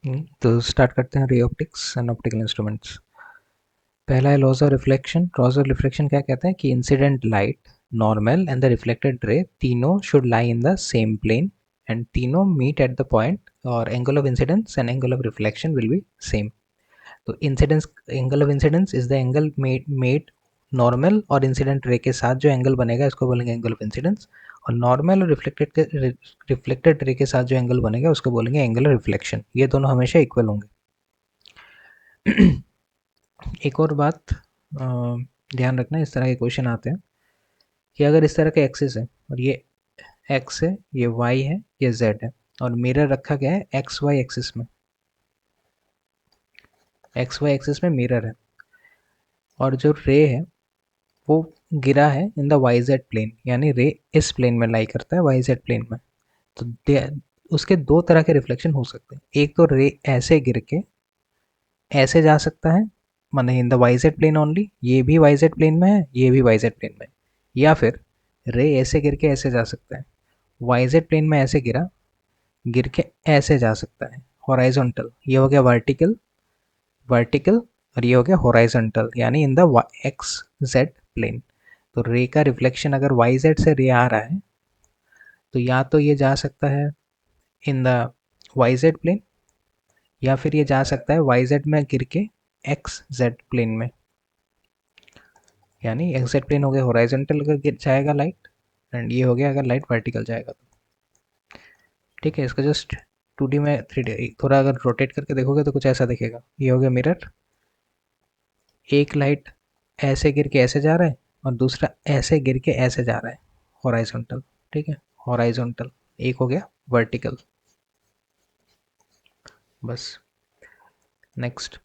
तो स्टार्ट करते हैं ray optics and optical instruments. पहला है laws of reflection. Laws of reflection क्या कहते हैं कि incident light, normal and the reflected ray तीनों should lie in the same plane and तीनों मीट एट द पॉइंट और angle of incidence and angle of reflection will be same. तो incidence, angle of incidence is the angle made normal और incident ray के साथ जो angle बनेगा इसको बोलेंगे एंगल ऑफ इंसिडेंस, और नॉर्मल और रिफ्लेक्टेड रे के साथ जो एंगल बनेगा उसको बोलेंगे एंगल ऑफ रिफ्लेक्शन। ये दोनों हमेशा इक्वल होंगे। एक और बात ध्यान रखना, इस तरह के क्वेश्चन आते हैं कि अगर इस तरह के एक्सिस है और ये एक्स है, ये वाई है, ये जेड है और मिरर रखा गया है एक्स वाई एक्सिस में, एक्स वाई एक्सिस में मिरर है और जो रे है वो गिरा है in the Y Z plane, यानी रे इस प्लेन में लाई करता है वाई जेड प्लेन में। तो उसके दो तरह के रिफ्लेक्शन हो सकते हैं। एक तो रे ऐसे गिर के ऐसे जा सकता है, माने in the Y Z plane only, ये भी वाई जेड प्लेन में है, ये भी वाई जेड प्लेन में है। या फिर रे ऐसे गिर के ऐसे जा सकता है, वाई जेड प्लेन में ऐसे गिर के ऐसे जा सकता है हॉराइजॉन्टल, ये हो गया वर्टिकल, वर्टिकल, और ये हो गया हॉराइजॉन्टल यानी in the X Z plane. तो रे का रिफ्लेक्शन अगर वाई जेड से रे आ रहा है तो या तो ये जा सकता है in the Y Z plane या फिर ये जा सकता है वाई जेड में गिर के एक्स जेड प्लेन में, यानी एक्स जेड प्लेन हो गया हॉराइजॉन्टल अगर गिर जाएगा लाइट, एंड ये हो गया अगर लाइट वर्टिकल जाएगा तो। ठीक है, इसका जस्ट 2D में 3D थोड़ा अगर रोटेट करके देखोगे तो कुछ ऐसा दिखेगा। ये हो गया मिरर, एक लाइट ऐसे गिर के ऐसे जा रहा है और दूसरा ऐसे गिर के ऐसे जा रहा है हॉराइजॉन्टल। ठीक है, हॉराइजॉन्टल, एक हो गया वर्टिकल। बस। नेक्स्ट,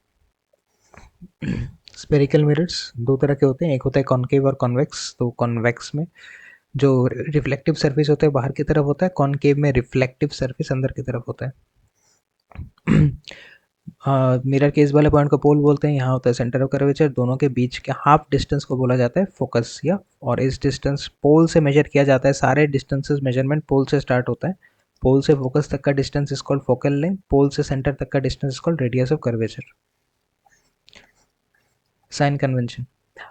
स्पेरिकल मिरर्स दो तरह के होते हैं, एक होता है कॉनकेव और कॉन्वेक्स। तो कॉन्वेक्स में जो रिफ्लेक्टिव सरफेस होता है बाहर की तरफ होता है, कॉनकेव में रिफ्लेक्टिव सरफेस अंदर की तरफ होता है। मिरर के इस वाले पॉइंट को पोल बोलते हैं, यहाँ होता है सेंटर ऑफ कर्वेचर, दोनों के बीच के हाफ डिस्टेंस को बोला जाता है फोकस, या और इस डिस्टेंस पोल से मेजर किया जाता है। सारे डिस्टेंसेस मेजरमेंट पोल से स्टार्ट होता है। पोल से फोकस तक का distance is called focal length, pole से सेंटर तक का distance is called radius of curvature. Sign convention,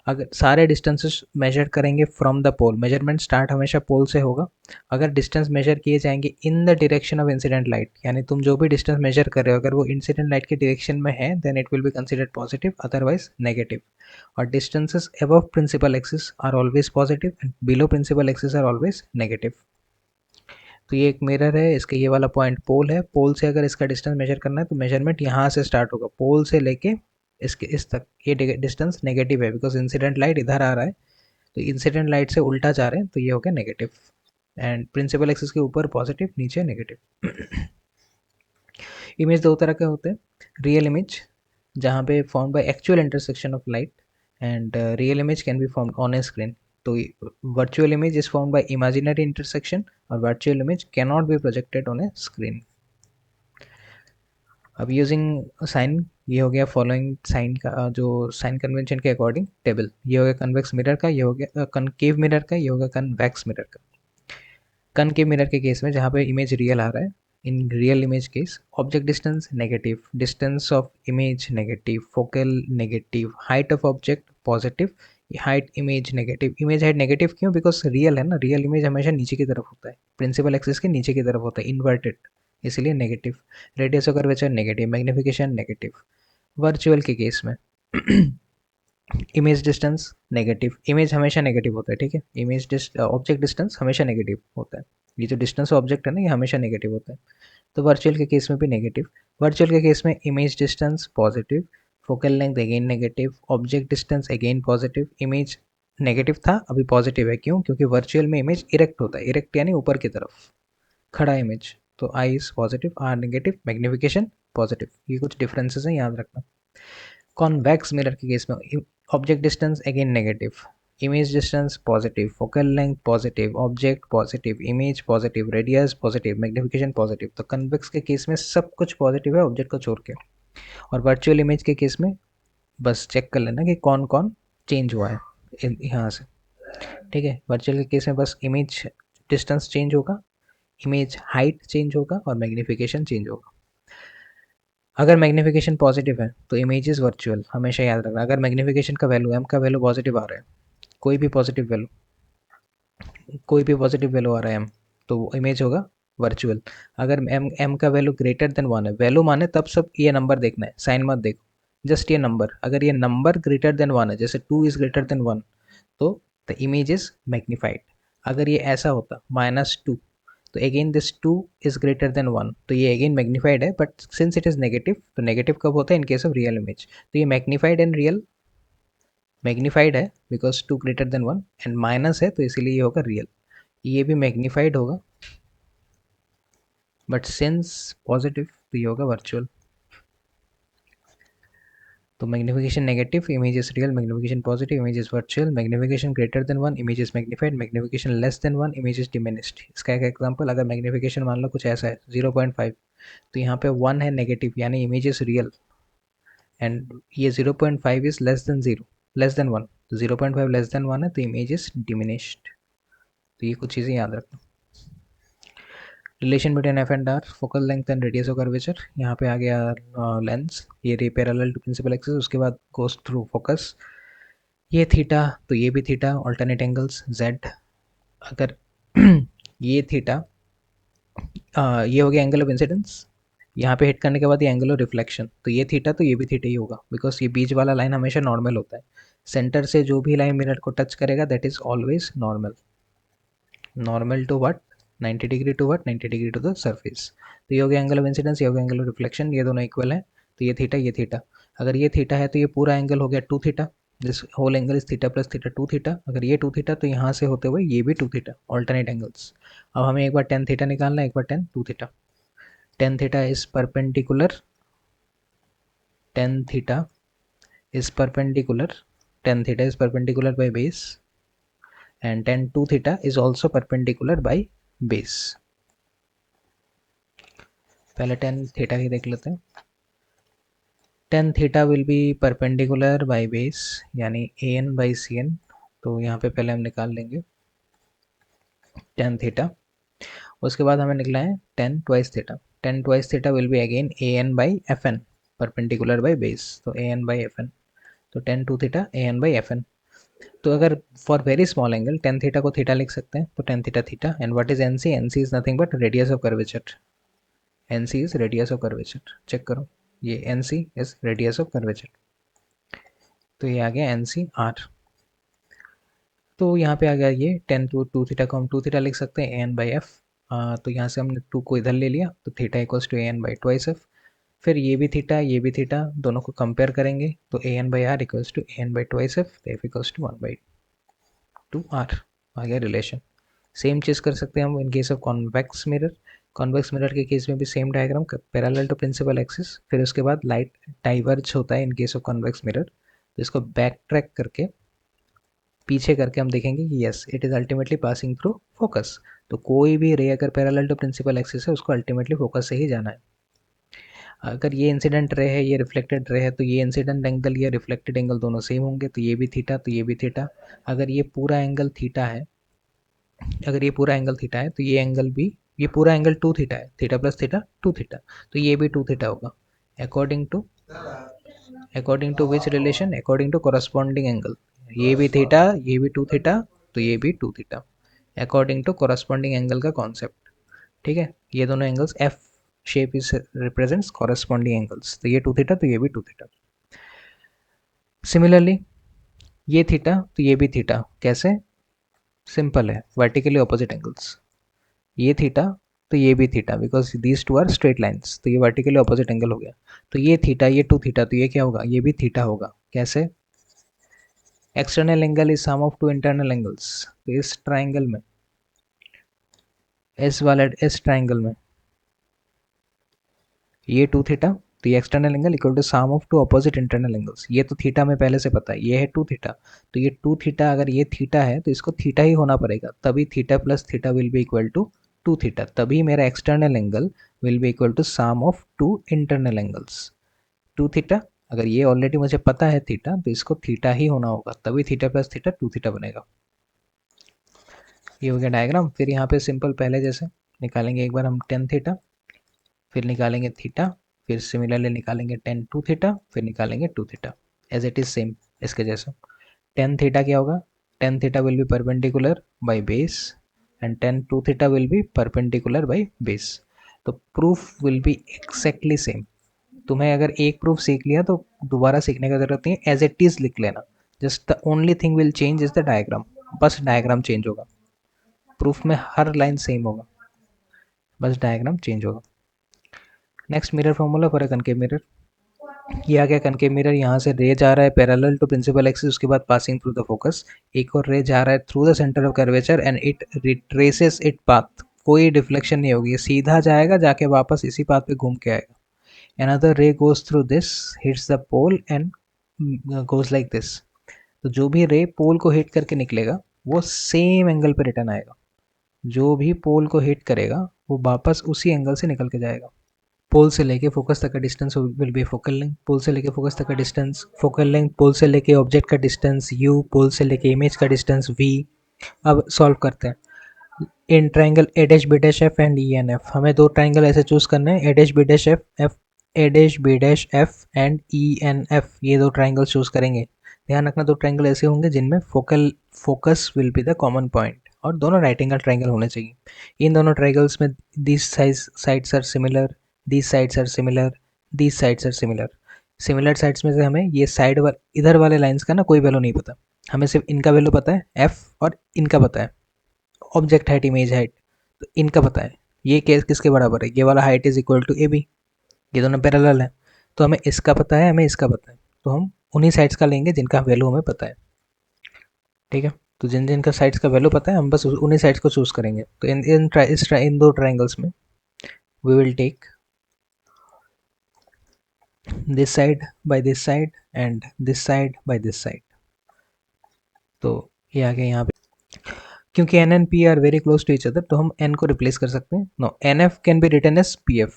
अगर सारे डिस्टेंसेस मेजर करेंगे from the pole, measurement start हमेशा पोल से होगा। अगर डिस्टेंस मेजर किए जाएंगे in the direction of incident light, यानी तुम जो भी डिस्टेंस मेजर कर रहे हो अगर वो इंसिडेंट लाइट के डायरेक्शन में है then it will be considered positive, otherwise negative. और distances above principal axis are always positive and below principal axis are always negative. तो ये एक मिरर है, इसके ये वाला पॉइंट पोल है, पोल से अगर इसका डिस्टेंस मेजर करना है तो मेजरमेंट यहाँ से स्टार्ट होगा, पोल से लेके इसके इस तक ये डिस्टेंस नेगेटिव है बिकॉज इंसिडेंट लाइट इधर आ रहा है, तो इंसिडेंट लाइट से उल्टा जा रहे हैं तो ये हो गया नेगेटिव, एंड प्रिंसिपल एक्सिस के ऊपर पॉजिटिव, नीचे नेगेटिव। इमेज दो तरह के होते हैं, रियल इमेज जहाँ पे form by actual intersection of light and real image can be formed on a screen. तो virtual image is formed by imaginary intersection और virtual image can not be projected on a screen. अब using sign, ये हो गया following sign का जो sign convention के according table, ये हो गया कन्वेक्स मिरर का, ये हो गया कनकेव मिरर का, ये हो गया कन्वेक्स मिरर का। कनकेव मिरर के केस में जहाँ पे इमेज रियल आ रहा है, in real image case object distance negative, distance of image negative, focal negative, height of object positive, height image negative. Image height negative क्यों? बिकॉज रियल है ना, रियल इमेज हमेशा नीचे की तरफ होता है, प्रिंसिपल एक्सिस के नीचे की तरफ होता है, इन्वर्टेड, इसलिए negative. Radius of curvature negative, magnification negative. Virtual के केस में इमेज डिस्टेंस नेगेटिव, इमेज हमेशा नेगेटिव होता है, ठीक है, इमेज ऑब्जेक्ट डिस्टेंस हमेशा नेगेटिव होता है, ये जो डिस्टेंस ऑब्जेक्ट है ना ये हमेशा नेगेटिव होता है। तो वर्चुअल के केस में भी नेगेटिव। वर्चुअल के केस में image distance positive, focal length again negative, object distance again positive, image negative था अभी पॉजिटिव है, क्यों? क्योंकि वर्चुअल में इमेज इरेक्ट होता है, इरेक्ट यानी ऊपर की तरफ खड़ा इमेज, तो I is positive, R negative, magnification positive. ये कुछ डिफरेंसेस हैं, याद रखना। कॉन्वेक्स मिरर के केस में object distance again negative, image distance positive, focal length positive, object positive, image positive, radius positive, magnification positive. तो कन्वेक्स के केस में सब कुछ पॉजिटिव है ऑब्जेक्ट को छोड़ के। और वर्चुअल इमेज के केस में बस चेक कर लेना कि कौन कौन चेंज हुआ है यहाँ से। ठीक है, वर्चुअल के केस में बस इमेज डिस्टेंस चेंज होगा, इमेज हाइट चेंज होगा और मैग्निफिकेशन चेंज होगा। अगर मैग्नीफिकेशन पॉजिटिव है तो इमेज इज़ वर्चुअल, हमेशा याद रखना। अगर मैग्नीफिकेशन का वैल्यू एम का वैल्यू पॉजिटिव आ रहा है, कोई भी पॉजिटिव वैल्यू, कोई भी पॉजिटिव वैल्यू आ रहा है एम, तो वो इमेज होगा वर्चुअल। अगर एम एम का वैल्यू ग्रेटर देन वन है, वैल्यू माने तब सब ये नंबर देखना है, साइन मत देखो, जस्ट ये नंबर। अगर ये नंबर ग्रेटर देन वन है, जैसे 2 इज ग्रेटर देन 1, तो द इमेज इज मैग्नीफाइड। अगर ये ऐसा होता -2, तो again this 2 is greater than 1, तो ये अगेन मैग्नीफाइड है, but since it is negative, तो नेगेटिव कब होता है? In case of real image. तो ये मैग्नीफाइड एंड रियल, मैग्नीफाइड है because 2 greater than 1, and minus है तो इसीलिए ये होगा रियल। ये भी मैग्नीफाइड होगा, बट सिंस पॉजिटिव तो ये होगा वर्चुअल। तो magnification negative, image is real, magnification positive, image is virtual, magnification greater than one, image is magnified, magnification less than one, image is diminished. इसका एक एग्जांपल, अगर मैग्निफिकेशन मान लो कुछ ऐसा है 0.5, तो यहाँ पे 1 है नेगेटिव, यानी इमेज इज रियल, एंड ये 0.5 is less than 0, less than 1, तो 0.5 लेस देन 1 है तो इमेज इज डिमिनिश्ड। तो ये कुछ चीज़ें याद रखना। Relation between F and R, focal length and radius of curvature. यहाँ पे आ गया लेंस, ये रे पैरेलल टू प्रिंसिपल एक्सिस, उसके बाद गोस थ्रू फोकस। ये थीटा तो ये भी थीटा, ऑल्टरनेट एंगल्स जेड। अगर ये थीटा, ये हो गया एंगल ऑफ इंसिडेंस, यहाँ पे हिट करने के बाद ये एंगल ऑफ रिफ्लेक्शन, तो ये थीटा तो ये भी थीटा ही होगा, बिकॉज ये बीच वाला लाइन हमेशा नॉर्मल होता है। सेंटर से जो भी लाइन मिरर को टच करेगा that is always normal. Normal to what? 90 degree to what? 90 degree to the surface. तो ये हो गया एंगल ऑफ इंसिडेंस, ये हो गया एंगल ऑफ रिफ्लेक्शन, ये दोनों इक्वल है, तो ये थीटा ये थीटा। अगर ये थीटा है तो ये पूरा एंगल हो गया 2 theta, this whole angle is theta plus theta 2 theta. अगर ये 2 थीटा तो यहाँ से होते हुए ये भी 2 थीटा, ऑल्टरनेट एंगल्स। अब हमें एक बार टेन थीटा निकालना है, एक बार tan 2 theta. Tan theta is perpendicular, tan theta is perpendicular, tan theta is perpendicular by base, and tan 2 theta is also perpendicular by base। पहले tan theta ही देख लेते हैं। tan theta will be perpendicular by base, यानी an by cn। तो यहाँ पे पहले हम निकाल लेंगे tan theta, उसके बाद हमें निकला है tan twice theta। tan twice theta will be again an by fn, perpendicular by base, तो an by fn, तो tan 2 theta an by fn। तो अगर for very small angle tan theta को थीटा लिख सकते हैं, तो tan theta theta. And what is N C? N C is nothing but radius of curvature, N C is radius of curvature. Check करो, ये N C is radius of curvature, तो ये आ गया एन सी आर। तो यहाँ पे आ गया ये टेन टू टू थीटा को हम टू थीटा लिख सकते हैं एन बाई एफ। तो यहाँ से हमने टू को इधर ले लिया, तो theta equals to A N by twice F. फिर ये भी थीटा ये भी थीटा, दोनों को कंपेयर करेंगे, तो A N by R equals to A N by twice F, F equals to 1/2 R. आ गया रिलेशन। सेम चीज़ कर सकते हैं हम in case of convex mirror. Convex mirror के केस में भी same diagram, parallel to principal axis, फिर उसके बाद लाइट डाइवर्ज होता है in case of convex mirror, तो इसको बैक ट्रैक करके पीछे करके हम देखेंगे कि yes it is ultimately passing through focus. तो कोई भी रे अगर पैरेलल टू प्रिंसिपल एक्सिस है उसको अल्टीमेटली फोकस से ही जाना है। अगर ये इंसिडेंट रे है ये रिफ्लेक्टेड रे है, तो ये इंसिडेंट एंगल या रिफ्लेक्टेड एंगल दोनों सेम होंगे, तो ये भी थीटा तो ये भी थीटा। अगर ये पूरा एंगल थीटा है, अगर ये पूरा एंगल थीटा है तो ये एंगल भी, ये पूरा एंगल 2 थीटा है, थीटा प्लस थीटा 2 थीटा, तो ये भी 2 थीटा होगा। According to, according to which relation? According to corresponding angle. ये भी थीटा ये भी 2 थीटा, तो ये भी 2 theta, according to corresponding angle का कॉन्सेप्ट। ठीक है, ये दोनों angles F shape is represents corresponding angles, तो ये 2 थीटा तो ये भी 2 थीटा। सिमिलरली ये थीटा तो ये भी थीटा, कैसे? सिंपल है, वर्टिकली ऑपोजिट एंगल्स। ये थीटा तो ये भी theta, because these two are straight lines, तो ये वर्टिकली ऑपोजिट एंगल हो गया। तो ये थीटा ये 2 थीटा, तो ये क्या होगा? ये भी थीटा होगा, कैसे? External angle is sum of two internal angles, तो इस ट्राइंगल में, इस ट्राइंगल में ये 2 थीटा, तो ये external angle equal to sum of two opposite internal angles. ये तो थीटा में पहले से पता है, ये है 2 थीटा, तो ये 2 थीटा अगर ये थीटा है तो इसको थीटा ही होना पड़ेगा, तभी theta plus theta will be equal to 2 theta, तभी मेरा external angle will be equal to sum of two internal angles. 2 theta, अगर ये ऑलरेडी मुझे पता है थीटा, तो इसको थीटा ही होना होगा, तभी थीटा प्लस थीटा 2 थीटा बनेगा। ये हो गया डायग्राम। फिर यहाँ पे सिंपल पहले जैसे निकालेंगे, एक बार हम टेन थीटा, फिर निकालेंगे थीटा, फिर सिमिलरली निकालेंगे टेन टू थीटा, फिर निकालेंगे two theta, as it is same इसके जैसा। टेन थीटा क्या होगा, tan theta will be perpendicular by base and tan two theta will be perpendicular by base. तो proof will be exactly same. तुम्हें अगर एक प्रूफ सीख लिया तो दोबारा सीखने का जरूरत नहीं है, एज इट इज लिख लेना। Just the only thing will change is the diagram, बस डायग्राम चेंज होगा। प्रूफ में हर लाइन सेम होगा, बस डायग्राम चेंज होगा। Next mirror formula for a concave mirror. ये आ गया कनकेव मिरर, यहाँ से रे जा रहा है पैरेलल टू प्रिंसिपल एक्सिस, उसके बाद पासिंग थ्रू द फोकस। एक और रे जा रहा है through the centre of curvature and it retraces it path. कोई डिफ्लेक्शन नहीं होगी, सीधा जाएगा, जाके वापस इसी पाथ पे घूम के आएगा। Another ray goes through this, hits the pole and goes like this. तो जो भी रे पोल को हिट करके निकलेगा वो सेम एंगल पे रिटर्न आएगा। जो भी पोल को हिट करेगा वो वापस उसी एंगल से निकल के जाएगा। पोल से लेके फोकस तक का distance will be focal length, pole से लेके फोकस तक का डिस्टेंस फोकल लेंथ, पोल से लेके ऑब्जेक्ट का डिस्टेंस u, पोल से लेके इमेज का डिस्टेंस v। अब सॉल्व करते हैं। In triangle A dash B dash F and E N F, हमें दो ट्राइंगल ऐसे चूज करने हैं, A dash B dash F F, A dash B dash F and E N F, ये दो ट्राइंगल चूज करेंगे। ध्यान रखना दो ट्राइंगल ऐसे होंगे जिनमें focus will be the common point, और दोनों राइट एंगल ट्राइंगल होने चाहिए। इन दोनों ट्राइंगल्स में this sides are similar, these sides are similar, these sides are similar। Similar sides में से हमें ये साइड इधर वाले लाइंस का ना कोई वैल्यू नहीं पता, हमें सिर्फ इनका वैल्यू पता है f, और इनका पता है ऑब्जेक्ट हाइट इमेज हाइट, तो इनका पता है। ये केस किसके बराबर है, ये वाला height is equal to A B, ये दोनों पैरेलल है। तो हमें इसका पता है, हमें इसका पता है, तो हम उन्हीं साइड्स का लेंगे जिनका वैल्यू हमें पता है। ठीक है, तो जिन जिनका साइड्स का वैल्यू पता है हम बस उन्हीं साइड्स को चूज करेंगे। तो इन दो ट्राइंगल्स में we will take this side by this side and this side by this side। तो ये आ गया यहाँ पे, क्योंकि N and P are very close to each other तो हम एन को रिप्लेस कर सकते हैं। No, N F can be written as P F,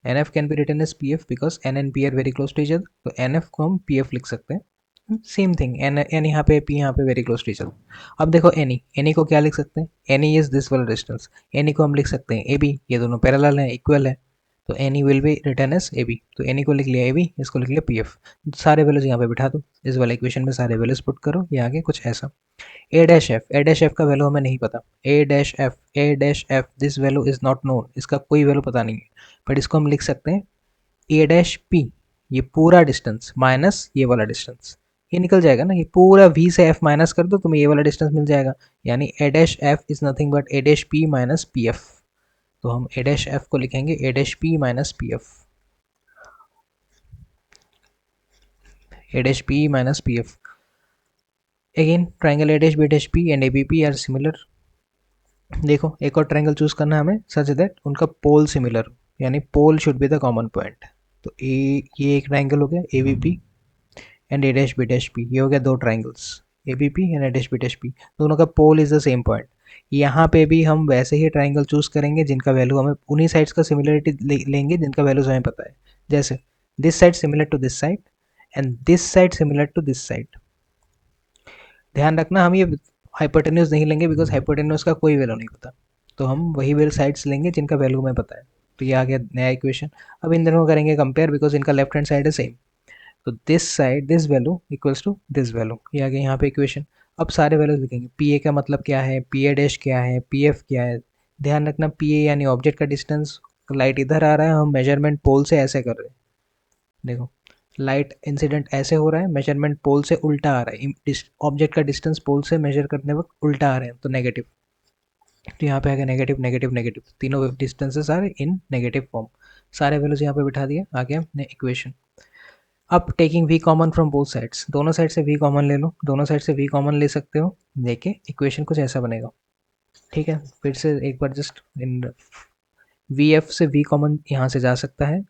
N F can be written as P F because N and P are very close to each other, तो N F को हम P F लिख सकते हैं। Same thing, N N यहाँ पे, P यहाँ पे, very close to each other. अब देखो एनी, एनी को क्या लिख सकते हैं, एनी इज दिस वाला डिस्टेंस, एनी को हम लिख सकते हैं ए बी, ये दोनों पैरेलल हैं, इक्वल है, तो A N will be written as A B. तो एनी को लिख लिया ए बी, इसको लिख लिया पी एफ। सारे वैल्यूज यहाँ पे बिठा दो, इस वाले इक्वेशन में सारे वैल्यूज पुट करो, ये आगे कुछ ऐसा। A dash F, A dash F का वैल्यू हमें नहीं पता, A dash F, A dash F, this value is not known, इसका कोई वैल्यू पता नहीं है, बट इसको हम लिख सकते हैं ए डैश पी, ये पूरा डिस्टेंस माइनस ये वाला डिस्टेंस, ये निकल जाएगा ना, ये पूरा v से f माइनस कर दो, तुम्हें ये वाला डिस्टेंस मिल जाएगा, यानी A dash F is nothing but A dash P minus P F. तो हम ए डैश एफ को लिखेंगे A dash P minus P F, A dash P minus P F. Again triangle A dash B dash P and A B P are similar. देखो एक और triangle choose करना है हमें सच दैट उनका pole similar, यानी pole should be the common point. तो ये एक ट्राइंगल हो गया A B P and A dash B dash P, ये हो गया दो triangles A B P and A dash B dash P, दोनों का pole is the same point. यहाँ पे भी हम वैसे ही ट्राइंगल चूज करेंगे जिनका वैल्यू हमें, उन्हीं साइड्स का सिमिलरिटी लेंगे जिनका वैल्यूज हमें पता है। जैसे this side similar to this side and this side similar to this side. ध्यान रखना हम ये हाइपोटेन्यूज नहीं लेंगे बिकॉज हाइपोटेन्यूज का कोई वैल्यू नहीं पता, तो हम वही वेल साइड्स लेंगे जिनका वैल्यू हमें पता है। तो ये आ गया नया इक्वेशन। अब इन दोनों को करेंगे कंपेयर बिकॉज इनका लेफ्ट हैंड साइड है सेम, तो this side this value equals to this value, ये आ गया यहाँ पे इक्वेशन। अब सारे वैल्यूज लिखेंगे, पी ए का मतलब क्या है, पी ए डैश क्या है, पी एफ क्या है। ध्यान रखना पी ए यानी ऑब्जेक्ट का डिस्टेंस, लाइट इधर आ रहा है, हम मेजरमेंट पोल से ऐसे कर रहे हैं, देखो लाइट इंसिडेंट ऐसे हो रहा है, मेजरमेंट पोल से उल्टा आ रहा है, ऑब्जेक्ट का डिस्टेंस पोल से मेजर करने वक्त उल्टा आ रहे हैं, तो नेगेटिव। तो यहाँ पे आ गया नेगेटिव नेगेटिव नेगेटिव, तीनों distances are in negative form. सारे वैल्यूज यहाँ पे बिठा दिए, आ गया इक्वेशन। अब taking v common from both sides, दोनों साइड से v कॉमन ले लो, दोनों साइड से v कॉमन ले सकते हो, देखे इक्वेशन कुछ ऐसा बनेगा। ठीक है, फिर से एक बार जस्ट इन वी एफ से v कॉमन यहाँ से जा सकता है,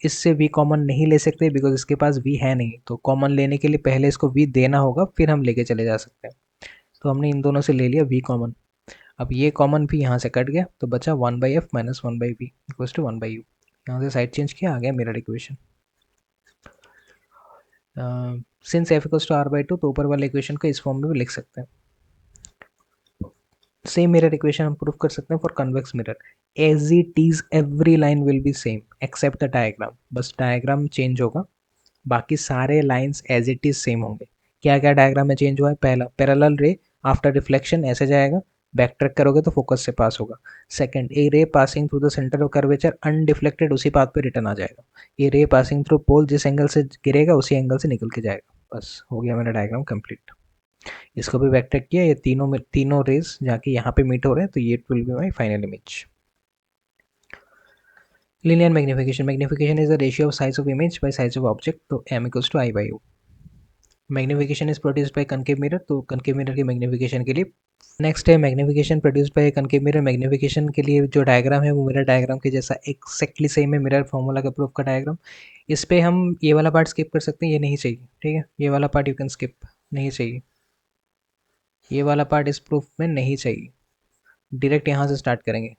इससे v कॉमन नहीं ले सकते बिकॉज इसके पास v है नहीं, तो कॉमन लेने के लिए पहले इसको v देना होगा फिर हम लेके चले जा सकते हैं। तो हमने इन दोनों से ले लिया v कॉमन। अब ये कॉमन भी यहाँ से कट गया तो बचा one by F minus one by V equals to one by U. यहाँ से साइड चेंज किया, आ गया mirror equation. Since F equals to R by two, तो ऊपर वाले इक्वेशन को इस फॉर्म में भी लिख सकते हैं। सेम मिरर इक्वेशन हम प्रूव कर सकते हैं for convex mirror. As it is every line will be same except the diagram, बस डायग्राम चेंज होगा, बाकी सारे lines as it is same होंगे। क्या क्या डायग्राम में चेंज हुआ है? पहला, पैरेलल रे आफ्टर रिफ्लेक्शन ऐसे जाएगा, बैक ट्रैक करोगे तो फोकस से पास होगा। Second, A ray passing through the centre of curvature undeflected उसी पाथ पे रिटर्न आ जाएगा। ए रे पासिंग थ्रू पोल जिस एंगल से गिरेगा उसी एंगल से निकल के जाएगा। बस हो गया मेरा डायग्राम कंप्लीट। इसको भी बैक ट्रैक किया, ये तीनों रेज जाके यहाँ पे मीट हो रहे हैं, तो ये will be my final image. Linear magnification. Magnification is the ratio of size of image by size of object. तो m equals to I by U. Magnification is produced by concave mirror, तो concave mirror की magnification के लिए next है magnification produced bye concave mirror. Magnification के लिए जो diagram है वो मिरर डायग्राम के जैसा एक्जैक्टली सेम है, मिरर फॉर्मूला का प्रूफ का डायग्राम। इस पे हम ये वाला पार्ट स्किप कर सकते हैं, ये नहीं चाहिए, ठीक है, ये वाला पार्ट यू कैन स्किप, नहीं चाहिए, ये वाला पार्ट इस प्रूफ में नहीं चाहिए। डायरेक्ट यहाँ से स्टार्ट करेंगे।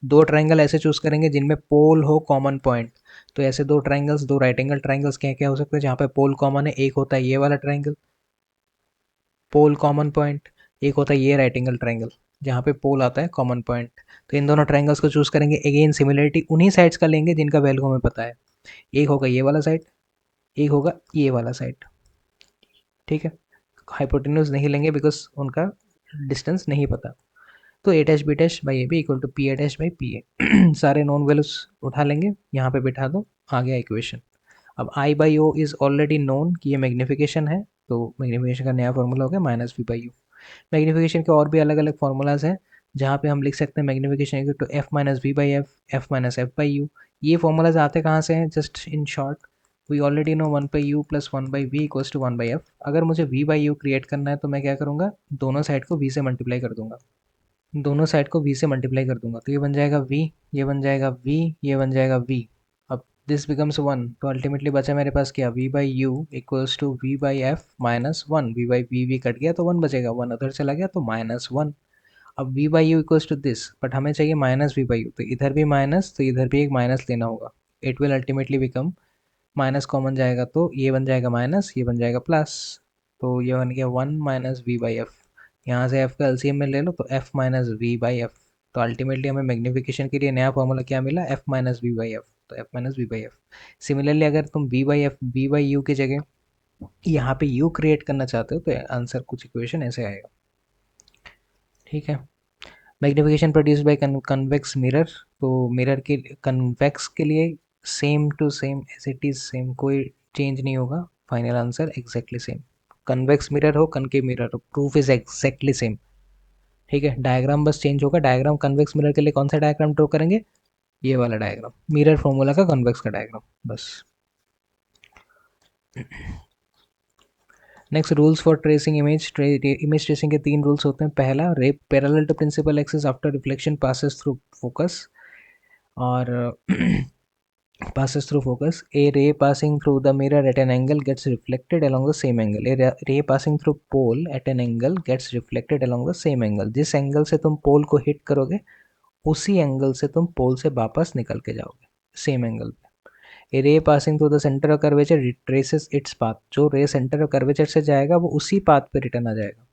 दो ट्राइंगल ऐसे चूज करेंगे जिनमें पोल हो कॉमन पॉइंट, तो ऐसे दो ट्राइंगल्स, दो राइट एंगल ट्राइंगल्स क्या क्या हो सकते हैं जहाँ पे पोल कॉमन है? एक होता है ये वाला ट्राइंगल, पोल कॉमन पॉइंट, एक होता है ये राइट एंगल ट्राइंगल जहाँ पे पोल आता है कॉमन पॉइंट। तो इन दोनों ट्राइंगल्स को चूज करेंगे, अगेन सिमिलरिटी उन्हीं साइड्स का लेंगे जिनका वैल्यू हमें पता है। एक होगा ये वाला साइड, एक होगा ये वाला साइड, ठीक है। हाइपोटेन्यूज नहीं लेंगे बिकॉज उनका डिस्टेंस नहीं पता। तो A dash B dash by A B equal to P A dash by P A. सारे नॉन वैल्यूज उठा लेंगे, यहाँ पे बिठा दो, आ गया इक्वेशन। अब I by O is already known कि ये मैग्निफिकेशन है, तो मैग्निफिकेशन का नया फॉर्मूला हो गया minus V by U. Magnification के और भी अलग अलग फार्मूलाज हैं जहाँ पे हम लिख सकते हैं magnification equal to F minus V by F minus F by U. ये फॉर्मूलाज आते कहाँ से हैं? Just in short, we already know one by U plus one by V equals to one by F. अगर मुझे we by you create करना है तो मैं क्या करूँगा? दोनों साइड को वी से मल्टीप्लाई कर दूंगा, दोनों साइड को v से मल्टीप्लाई कर दूंगा, तो ये बन जाएगा v, ये बन जाएगा v, ये बन जाएगा v। अब दिस बिकम्स वन, तो अल्टीमेटली बचा मेरे पास क्या? v by U equals to v by F minus one, V by V cut गया तो वन बचेगा, वन उधर चला गया तो माइनस वन। अब v by U equals to this, but हमें चाहिए माइनस वी बाई यू, तो इधर भी माइनस तो इधर भी एक माइनस लेना होगा। It will ultimately become, minus common जाएगा तो ये बन जाएगा माइनस, ये बन जाएगा प्लस, तो ये बन गया one minus V by F. यहाँ से एफ का एलसीएम में ले लो तो F minus V by F. तो अल्टीमेटली हमें मैग्निफिकेशन के लिए नया फॉर्मूला क्या मिला? F minus V by F, तो F minus V by F. Similarly अगर तुम वी बाई यू की जगह यहाँ पे यू क्रिएट करना चाहते हो तो आंसर कुछ इक्वेशन ऐसे आएगा, ठीक है। Magnification produced by convex mirror, तो मिरर के कन्वेक्स के लिए same to same as it is same, कोई चेंज नहीं होगा, final answer exactly same. Convex mirror हो कनकेव मिरर हो, प्रूफ इज एग्जैक्टली सेम, ठीक है। डायग्राम बस चेंज होगा। डायग्राम कन्वेक्स मिरर के लिए कौन सा डायग्राम ड्रॉ करेंगे? ये वाला डायग्राम, मिरर फॉर्मूला का कन्वेक्स का डायग्राम, बस। Next, rules for tracing image. Image tracing के तीन रूल्स होते हैं। पहला, ray parallel to principal axis after reflection passes through focus, और passes through focus. A ray passing through the mirror at an angle gets reflected along the same angle. A ray passing through pole at an angle gets reflected along the same angle. जिस angle से तुम पोल को hit करोगे उसी angle से तुम पोल से वापस निकल के जाओगे, सेम एंगल पे। A ray passing through the centre of curvature retraces its path, जो रे सेंटर ऑफ कर्वेचर से जाएगा वो उसी पाथ पे रिटर्न आ जाएगा।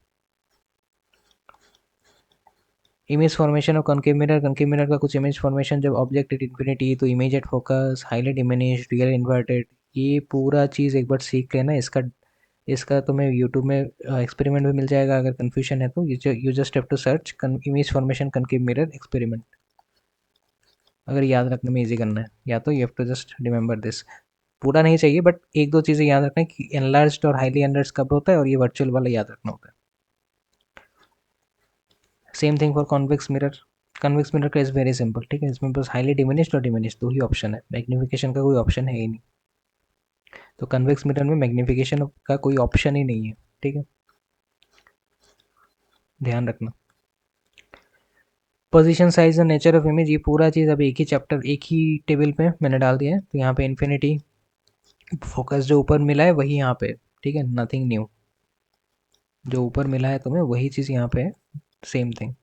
इमेज फॉर्मेशन और कनकेव मिरर का कुछ इमेज फॉर्मेशन, जब ऑब्जेक्ट एट इन्फिनिटी तो image at focus, highly diminished, real inverted, ये पूरा चीज़ एक बार सीख लेना। इसका इसका तुम्हें यूट्यूब में एक्सपेरिमेंट भी मिल जाएगा, अगर कन्फ्यूजन है तो you just have to search image formation concave mirror experiment, अगर याद रखने में ईजी करना है, या तो you have to just remember this. पूरा नहीं चाहिए बट एक दो चीज़ें याद रखना कि एनलार्ज्ड और हाईली एनलार्ज्ड कब होता है, और ये वर्चुअल वाला याद रखना होता है। Same thing for convex mirror. Convex mirror का इज़ वेरी सिंपल, ठीक है, इसमें बस हाईली डिमिनिश्ड और डिमिनिश्ड दो ही ऑप्शन है, मैग्निफिकेशन का कोई ऑप्शन है ही नहीं। तो कन्वेक्स मिरर में मैग्निफिकेशन का कोई ऑप्शन ही नहीं है, ठीक है, ध्यान रखना। Position size and nature of image, ये पूरा चीज़ अब एक ही चैप्टर एक ही टेबल पे मैंने डाल दिया है। तो यहाँ पे इन्फिनिटी, फोकस जो ऊपर मिला है वही यहाँ पे, ठीक है, नथिंग न्यू, जो ऊपर मिला है तुम्हें वही चीज़ यहाँ पे है, same thing.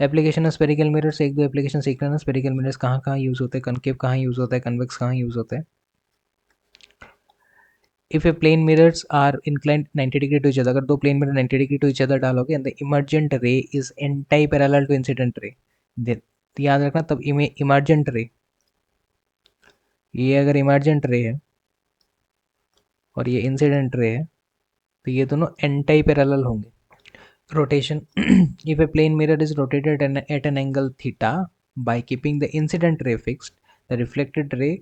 Application of spherical mirrors, एक दो एप्लीकेशन सीख लेना। स्पेरिकल मिरर्स कहाँ कहाँ यूज़ होते हैं, कनकेव कहाँ यूज़ होता है, कन्वेक्स कहाँ यूज़ होता है। If a plane mirrors are inclined 90 degree to each other, अगर दो plane mirror 90 degree to each other डालोगे and the emergent ray is anti parallel to incident ray, तो याद रखना तब इमर्जेंट रे, ये अगर इमर्जेंट रे है और ये इंसिडेंट रे है तो ये दोनों एंटी पैरेलल होंगे. Rotation. If a plane mirror is rotated at an angle theta by keeping the incident ray fixed, the reflected ray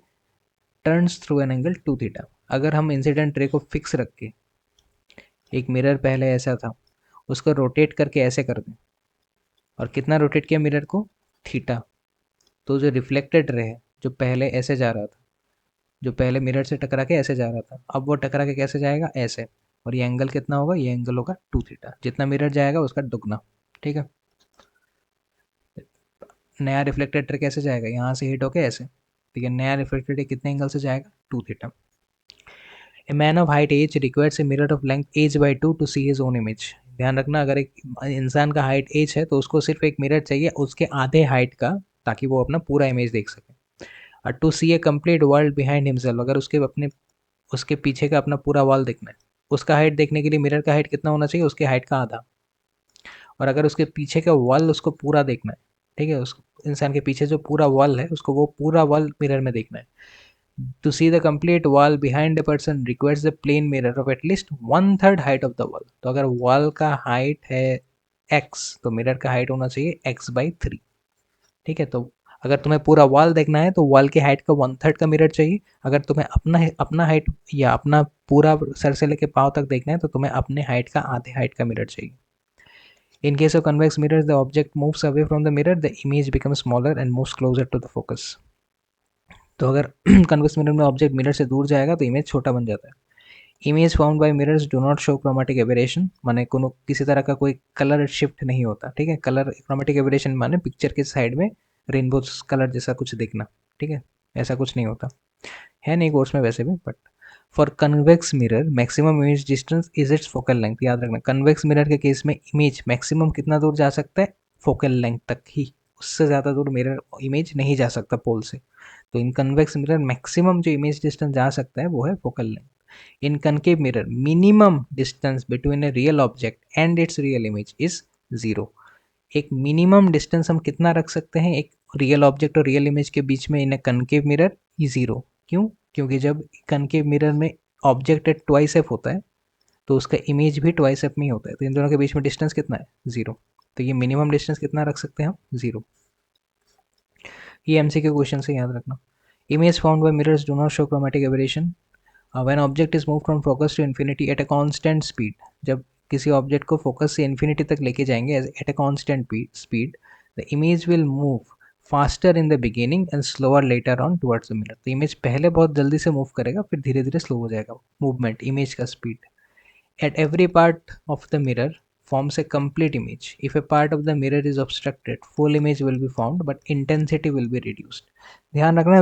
turns through an angle 2 theta. अगर हम इंसिडेंट रे को fix रख के, एक मिरर पहले ऐसा था, उसको रोटेट करके ऐसे कर दें, और कितना रोटेट किया मिरर को, थीटा, तो जो रिफ्लेक्टेड रे है जो पहले ऐसे जा रहा था, जो पहले मिरर से टकरा के ऐसे जा रहा था, अब वो टकरा के कैसे जाएगा, ऐसे, और ये एंगल कितना होगा, ये एंगल होगा 2 थीटा, जितना मिरर जाएगा उसका दुगना. ठीक है. नया रिफ्लेक्टेड रे कैसे जाएगा, यहाँ से हिट होके ऐसे, ठीक है, नया रिफ्लेक्टेड रे कितने एंगल से जाएगा, 2 theta. A man of height H requires a mirror of length H by 2 to see his own image. ध्यान रखना, अगर एक इंसान का हाइट एज है तो उसको सिर्फ एक मिरर चाहिए उसके आधे हाइट का, ताकि वो अपना पूरा इमेज देख सके. और to see a complete world behind himself, अगर उसके अपने, उसके पीछे का अपना पूरा वॉल देखना है, उसका हाइट देखने के लिए मिरर का हाइट कितना होना चाहिए, उसके हाइट का आधा. और अगर उसके पीछे का वॉल उसको पूरा देखना है, ठीक है, उस इंसान के पीछे जो पूरा वॉल है उसको वो पूरा वॉल मिरर में देखना है. To see the complete wall behind the person requires the plane mirror of at least 1/3 height of the wall. तो अगर वॉल का हाइट है x, तो मिरर का हाइट होना चाहिए x/3. ठीक है. तो अगर तुम्हें पूरा वॉल देखना है तो वॉल के हाइट का 1/3 का मिरर चाहिए. अगर तुम्हें अपना अपना हाइट या अपना पूरा सर से लेके पाँव तक देखना है तो तुम्हें अपने हाइट का आधे हाइट का मिरर चाहिए. In case of convex mirrors, the object moves away from the mirror, the image becomes smaller and moves closer to the focus. तो अगर कन्वेक्स मिरर में ऑब्जेक्ट मिरर से दूर जाएगा तो इमेज छोटा बन जाता है. Image found by mirrors do not show chromatic aberration, माने कोनो किसी तरह का कोई कलर शिफ्ट नहीं होता. ठीक है. कलर क्रोमेटिक एबरेशन माने पिक्चर के साइड में रेनबो कलर जैसा कुछ दिखना. ठीक है. ऐसा कुछ नहीं होता है, नहीं कोर्स में वैसे भी. But for convex mirror maximum image distance is it's focal length. याद रखना, कन्वेक्स मिरर के केस में इमेज मैक्सिमम कितना दूर जा सकता है, फोकल लेंथ तक ही, उससे ज़्यादा दूर मिरर इमेज नहीं जा सकता पोल से. तो इन कन्वेक्स मिरर मैक्सिमम जो इमेज डिस्टेंस जा सकता है वो है focal length. In concave mirror minimum distance between a real object and it's real image is 0. एक मिनिमम डिस्टेंस हम कितना रख सकते हैं एक रियल ऑब्जेक्ट और रियल इमेज के बीच में इन ए कनकेव मिरर, ई 0. क्यों? क्योंकि जब कनकेव मिरर में ऑब्जेक्ट ट्वाइस एफ होता है तो उसका इमेज भी ट्वाइस एफ में ही होता है. तो इन दोनों के बीच में डिस्टेंस कितना है, 0. तो ये मिनिमम डिस्टेंस कितना रख सकते हैं हम, 0. ये एमसीक्यू क्वेश्चन से याद रखना. Image found by mirrors do not show chromatic aberration when object is move from focus to infinity at a constant speed. जब किसी ऑब्जेक्ट को फोकस से इन्फिनिटी तक लेके जाएंगे eight a constant speed, the image will move faster in the beginning and slower later on towards the mirror. तो image पहले बहुत जल्दी से मूव करेगा, फिर धीरे धीरे स्लो हो जाएगा मूवमेंट, इमेज का speed. At every part of the mirror forms a complete image. If a part of the mirror is obstructed, full image will be found, but intensity will be reduced. ध्यान रखना,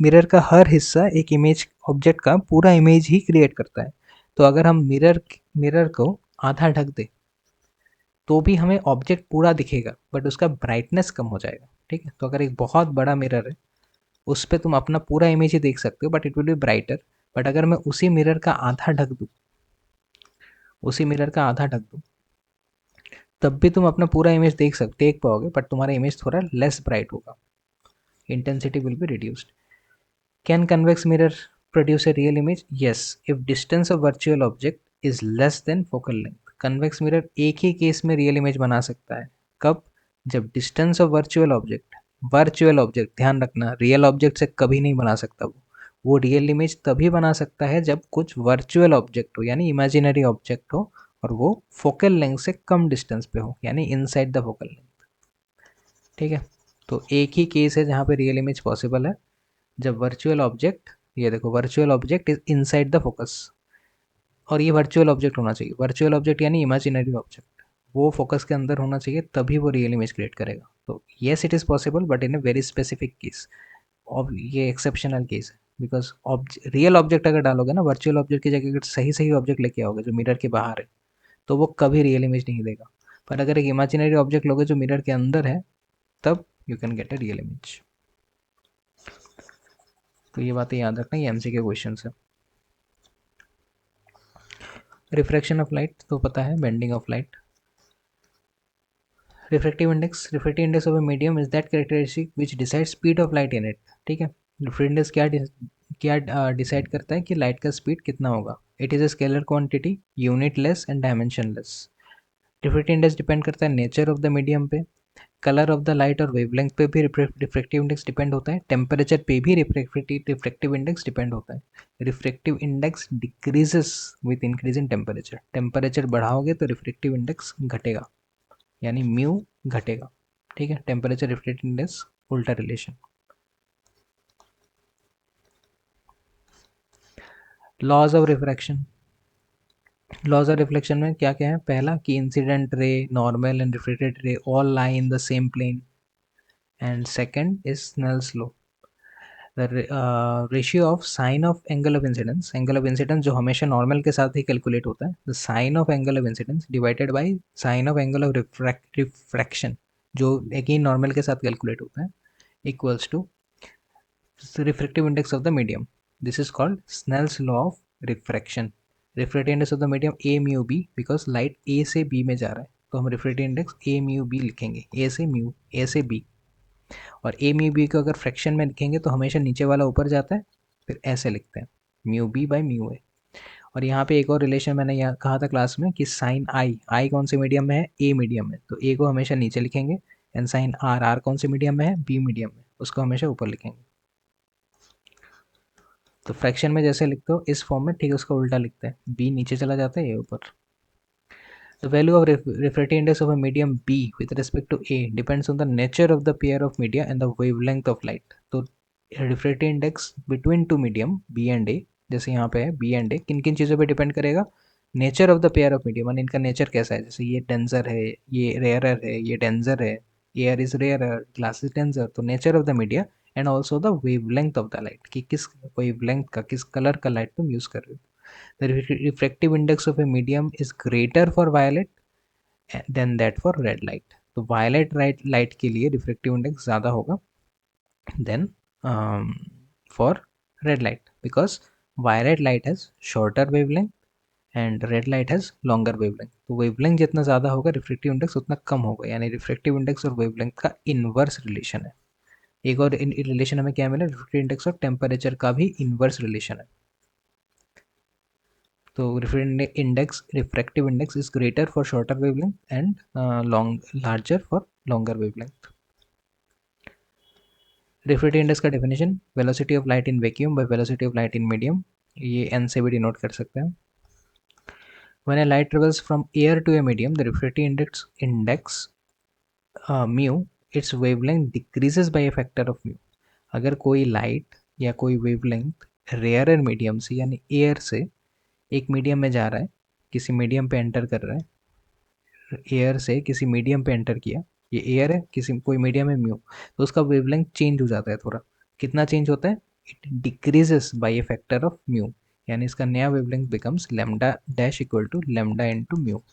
mirror का हर हिस्सा एक image object का पूरा image ही create करता है. तो अगर हम मिरर को आधा ढक दे तो भी हमें ऑब्जेक्ट पूरा दिखेगा, बट उसका ब्राइटनेस कम हो जाएगा. ठीक है. तो अगर एक बहुत बड़ा मिरर है उस पर तुम अपना पूरा इमेज ही देख सकते हो, but it will B brighter. But अगर मैं उसी मिरर का आधा ढक दूँ, उसी मिरर का आधा ढक दूँ, तब भी तुम अपना पूरा इमेज देख पाओगे, बट तुम्हारा इमेज थोड़ा लेस ब्राइट होगा. Intensity will be reduced. Can convex mirror produce a real image? Yes, if distance of virtual object is less than focal length. Convex mirror एक ही केस में रियल इमेज बना सकता है. कब? जब डिस्टेंस ऑफ वर्चुअल ऑब्जेक्ट, ध्यान रखना, real object से कभी नहीं बना सकता वो रियल इमेज तभी बना सकता है जब कुछ वर्चुअल ऑब्जेक्ट हो, यानी इमेजिनरी ऑब्जेक्ट हो, और वो फोकल लेंथ से कम डिस्टेंस पे हो, यानी इनसाइड द फोकल लेंथ. ठीक है. तो एक ही केस है जहाँ पे रियल इमेज पॉसिबल है, जब वर्चुअल ऑब्जेक्ट, ये देखो, virtual object is inside the focus, और ये वर्चुअल ऑब्जेक्ट होना चाहिए. वर्चुअल ऑब्जेक्ट यानी इमेजिनरी ऑब्जेक्ट, वो फोकस के अंदर होना चाहिए, तभी वो रियल इमेज क्रिएट करेगा. तो yes it is possible, but in a very specific case. और ये एक्सेप्शनल केस है, बिकॉज रियल ऑब्जेक्ट अगर डालोगे ना वर्चुअल ऑब्जेक्ट की जगह, अगर सही सही ऑब्जेक्ट लेके आओगे जो मिरर के बाहर है, तो वो कभी रियल इमेज नहीं देगा. पर अगर एक इमेजिनरी ऑब्जेक्ट लोगे जो मिरर के अंदर है, तब you can get a real image. तो ये बातें याद रखना, ये एमसीक्यू क्वेश्चन है. रिफ्रैक्शन ऑफ लाइट तो पता है, bending of light. Refractive index of a medium is that characteristic which decide speed of light in it. ठीक है, रिफ्रैक्टिव इंडेक्स क्या डिसाइड करता है कि लाइट का स्पीड कितना होगा। It is a scalar quantity, unit less and dimension less. Refractive index depend करता है नेचर ऑफ द मीडियम पे, कलर ऑफ द लाइट और वेवलेंथ पे भी रिफ्रैक्टिव इंडेक्स डिपेंड होता है, टेम्परेचर पे भी रिफ्रैक्टिव इंडेक्स डिपेंड होता है। Refractive index decreases with increase in temperature. Temperature बढ़ाओगे तो रिफ्रैक्टिव इंडेक्स घटेगा, यानी म्यू घटेगा। ठीक है, टेम्परेचर रिफ्रैक्टिव इंडेक्स उल्टा relation. Laws of refraction. Laws of reflection में क्या क्या है? पहला कि incident ray, normal and reflected ray all lie in the same plane, and second is Snell's law. The ratio of sine of angle of incidence, angle of incidence जो हमेशा normal के साथ ही कैलकुलेट होता है, the sine of angle of incidence divided by sine of angle of refraction जो again normal के साथ कैलकुलेट होता है, equals to refractive index of the medium. This is called Snell's law of refraction. Refractive index of the medium a mu b, because light a से b में जा रहा है तो हम refractive index a mu b लिखेंगे, a से b। और a mu b को अगर फ्रैक्शन में लिखेंगे तो हमेशा नीचे वाला ऊपर जाता है, फिर ऐसे लिखते हैं mu b by mu a। और यहाँ पे एक और रिलेशन मैंने यहाँ कहा था क्लास में कि साइन आई कौन से मीडियम में है? ए मीडियम में, तो ए को हमेशा नीचे लिखेंगे। एंड साइन आर कौन से मीडियम में है? बी मीडियम में, उसको हमेशा ऊपर लिखेंगे। तो फ्रैक्शन में जैसे लिखते हो इस फॉर्म में, ठीक है, उसका उल्टा लिखते हैं, बी नीचे चला जाता है, ए ऊपर। The value of refractive index of a medium b with respect to a depends on the nature of the pair of media and the wavelength of light। तो refractive index between two medium b and a, जैसे यहाँ पे है b and a, किन किन चीज़ों पे depend करेगा? Nature of the pair of medium, इनका नेचर कैसा है। जैसे ये डेंजर है, ये रेयरर है, ये डेंजर है, air is rarer, glass is denser. तो nature of the media and also the wavelength of the light, कि किस वेवलेंथ का, किस कलर का लाइट तुम यूज़ कर रहे हो। The refractive index of a medium is greater for violet than that for red light। तो violet light के लिए refractive index ज़्यादा होगा than for red light, because violet light has shorter wavelength and red light has longer wavelength। तो wavelength जितना ज़्यादा होगा refractive index उतना कम होगा, यानी refractive index और wavelength का inverse relation है। एक और रिलेशन हमें क्या मिला? refractive index और टेम्परेचर का भी inverse relation है। तो refractive index is greater for shorter wavelength and larger for longer wavelength। refractive index का definition, velocity of light in vacuum by velocity of light in medium, ये n से भी denote कर सकते हैं। when a light travels from air to a medium, the refractive index mu, its wavelength decreases by a factor of mu। अगर कोई light या कोई वेवलेंथ रेयरर मीडियम से यानी एयर से एक मीडियम में जा रहा है, किसी मीडियम पे एंटर कर रहा है, एयर से किसी मीडियम पे एंटर किया, ये एयर है, किसी कोई मीडियम है म्यू, तो उसका वेवलेंथ चेंज हो जाता है थोड़ा। कितना चेंज होता है? It decreases by a factor of mu, यानी इसका नया wavelength becomes lambda dash equal to lambda into mu.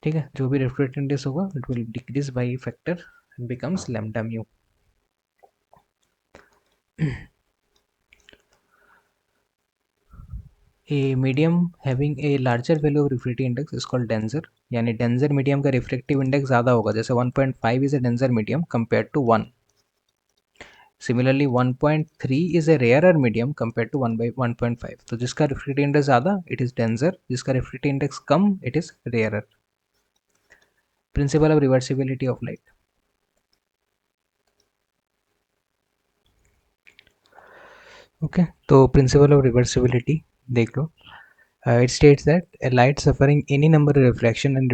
ठीक है, जो भी रिफ्रैक्टिव इंडेक्स होगा it will decrease by a factor and becomes lambda mu. A medium having a larger value of refractive index is called denser, यानी denser medium का refractive index ज़्यादा होगा। जैसे 1.5 is a denser medium compare to 1। Similarly 1.3 is a rarer medium compare to 1/1.5। तो जिसका refractive index ज़्यादा it is denser, जिसका refractive index कम it is rarer. Principle of reversibility of light. Okay, तो principle of reversibility देख लो। It states that a light suffering any number of reflections and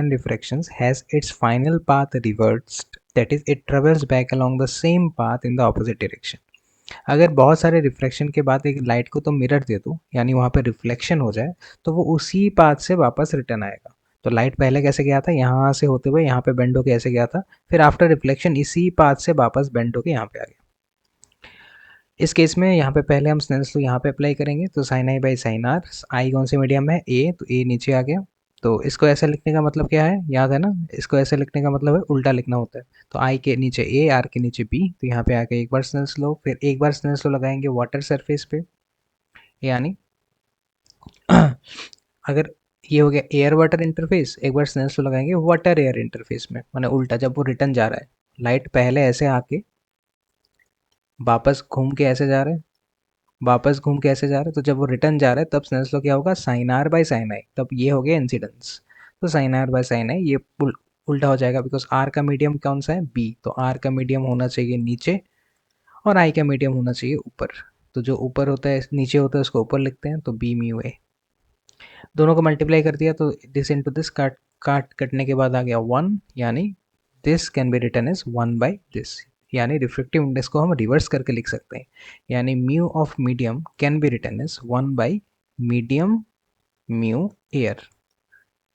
refractions has its final path reversed, that is it travels back along the same path in the opposite direction। अगर बहुत सारे reflection के बाद एक light को तो mirror दे दो, यानी वहाँ पे रिफ्लेक्शन हो जाए, तो वो उसी पाथ से वापस रिटर्न आएगा। तो लाइट पहले कैसे गया था? यहाँ से होते हुए यहाँ पे बेंड होके ऐसे गया था, फिर आफ्टर रिफ्लेक्शन इसी पाथ से वापस बेंड होके यहाँ पे आ गया। इस केस में यहाँ पे पहले हम स्नेल्स लॉ यहाँ पे अप्लाई करेंगे, तो sine I by sine R, I कौन से मीडियम है? ए, तो ए नीचे आ गया। तो इसको ऐसे लिखने का मतलब क्या है? याद है ना, इसको ऐसे लिखने का मतलब है उल्टा लिखना होता है। तो आई के नीचे ए, आर के नीचे बी, तो यहाँ पे आके एक बार स्नेल्स लॉ, फिर एक बार स्नेल्स लॉ लगाएंगे वाटर सरफेस पे, यानी अगर ये हो गया एयर वाटर इंटरफेस। एक बार स्नेल्स लॉ लगाएंगे वाटर एयर इंटरफेस में, माने उल्टा, जब वो रिटर्न जा रहा है, लाइट पहले ऐसे आके वापस घूम के ऐसे जा रहा है, वापस घूम के ऐसे जा रहा है, तो जब वो रिटर्न जा रहा है तब स्नेल्स लॉ क्या होगा, साइन आर बाई साइन आई, तब ये हो गया इंसिडेंस। तो साइन आर बाई साइन आई ये उल्टा हो जाएगा, बिकॉज आर का मीडियम कौन सा है, बी, तो आर का मीडियम होना चाहिए नीचे और आई का मीडियम होना चाहिए ऊपर। तो जो ऊपर होता है नीचे होता है उसको ऊपर लिखते हैं, तो बी म्यू ए। दोनों को मल्टीप्लाई कर दिया तो दिस इंटू दिस, काट काट कटने के बाद आ गया वन, यानी this can be written as one by this, यानी रिफ्लेक्टिव इंडेक्स को हम रिवर्स करके लिख सकते हैं, यानी mu of medium can be written as one by medium mu air.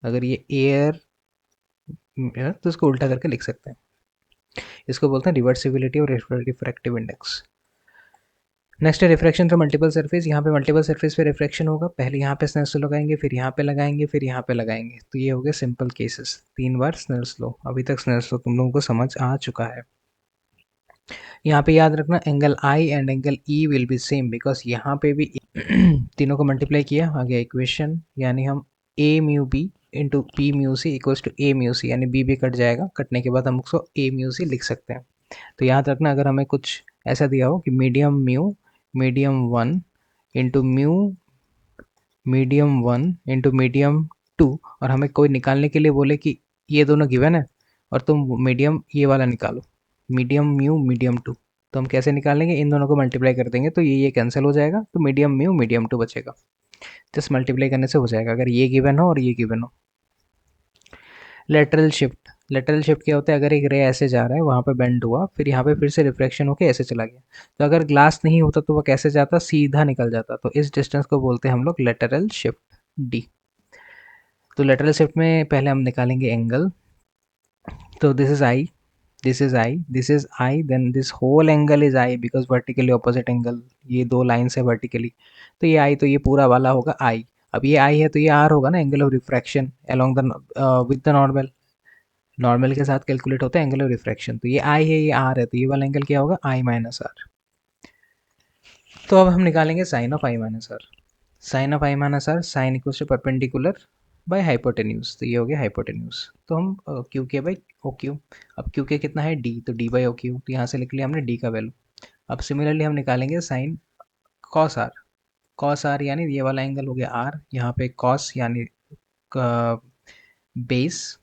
अगर ये एयर तो इसको उल्टा करके लिख सकते हैं, इसको बोलते हैं रिवर्सिबिलिटी और रिफ्रैक्टिव इंडेक्स। नेक्स्ट है रिफ्रैक्शन फ्रॉम मल्टीपल सरफेस। यहाँ पे मल्टीपल सरफेस पे रिफ्रैक्शन होगा, पहले यहाँ पे स्नेल्स लॉ लगाएंगे, फिर यहाँ पे लगाएंगे, फिर यहाँ पे लगाएंगे, तो ये हो गए सिंपल केसेस, 3 बार स्नेल्स लॉ। अभी तक स्नेल्स लॉ तुम लोगों को समझ आ चुका है। यहाँ पे याद रखना angle I and angle E will be same, because यहाँ पे भी तीनों को मल्टीप्लाई किया, आ गया इक्वेशन, यानी हम A mu B into B mu C equals to A mu C, यानी बी भी कट जाएगा, कटने के बाद हम उसको ए म्यू सी लिख सकते हैं। तो याद रखना अगर हमें कुछ ऐसा दिया हो कि medium one into medium two, और हमें कोई निकालने के लिए बोले कि ये दोनों गिवन है और तुम मीडियम ये वाला निकालो, मीडियम टू, तो हम कैसे निकालेंगे, इन दोनों को मल्टीप्लाई कर देंगे तो ये कैंसिल हो जाएगा, तो मीडियम टू बचेगा। जस्ट मल्टीप्लाई करने से हो जाएगा अगर ये गिवन हो और ये गिवन हो। लेटरल शिफ्ट क्या होता है, अगर एक रे ऐसे जा रहा है, वहाँ पे बेंड हुआ, फिर यहाँ पे फिर से रिफ्लेक्शन होके ऐसे चला गया, तो अगर ग्लास नहीं होता तो वो कैसे जाता, सीधा निकल जाता, तो इस डिस्टेंस को बोलते हैं हम लोग लेटरल शिफ्ट डी। तो लेटरल शिफ्ट में पहले हम निकालेंगे एंगल, तो this is I, this is I, then this whole angle is I, because vertically opposite angle, ये दो लाइन है वर्टिकली, तो ये आई, तो ये पूरा वाला होगा आई। अब ये आई है तो ये आर होगा ना, angle of refraction along the with the normal, normal के साथ कैलकुलेट होता है एंगल ऑफ रिफ्रैक्शन, तो ये आई है, ये आर है, तो ये वाला एंगल क्या होगा, आई माइनस आर। तो अब हम निकालेंगे sine of I minus R. Sine of I minus R, sine equals to perpendicular by hypotenuse, तो ये हो गया हाइपोटेन्यूज। तो हम Q K by O Q, अब क्यू के कितना है डी, तो डी बाई ओ क्यू, तो यहाँ से लिख लिया हमने डी का वैल्यू। अब सिमिलरली हम निकालेंगे sine cos R, cos R यानी ये वाला एंगल हो गया आर, यहाँ पे कॉस यानी बेस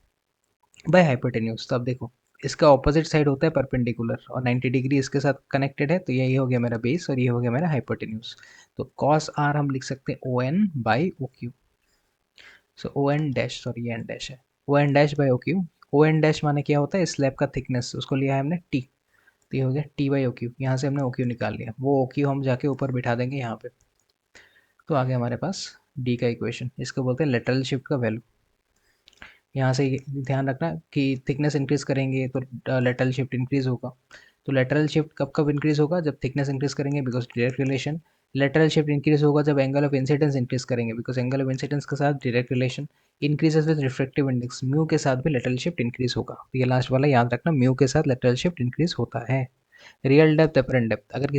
बाय हाइपोटेन्यूज। तो अब देखो इसका ऑपोजिट साइड होता है परपेंडिकुलर और 90 डिग्री इसके साथ कनेक्टेड है, तो यही हो गया मेरा बेस और ये हो गया मेरा हाइपोटेन्यूज। तो कॉस आर हम लिख सकते हैं O N by O Q, so O N dash, sorry ये एन डैश है, O N dash by O Q. O N dash माने क्या होता है, स्लैब का थिकनेस, उसको लिया है हमने टी, तो ये हो गया टी बाई ओ क्यू, यहाँ से हमने ओ क्यू निकाल लिया, वो ओ क्यू हम जाके ऊपर बिठा देंगे यहाँ पे, तो आ गया हमारे पास डी का इक्वेशन, इसको बोलते हैं लेटरल शिफ्ट का वैल्यू। यहाँ से ध्यान रखना कि थिकनेस इंक्रीज करेंगे तो लेटरल शिफ्ट इंक्रीज होगा। तो लेटरल शिफ्ट कब कब इंक्रीज होगा, जब थिकनेस इंक्रीज करेंगे, because direct relation. Lateral shift increase होगा जब एंगल ऑफ इंसिडेंस इंक्रीज करेंगे, बिकॉज एंगल ऑफ इंसिडेंस के साथ direct relation. Increases with refractive index, mu के साथ भी लेटरल शिफ्ट इंक्रीज होगा, तो ये लास्ट वाला याद रखना, म्यू के साथ लेटरल शिफ्ट इंक्रीज होता है। रियल डेप्थ, अपरेंट डेप्थ, अगर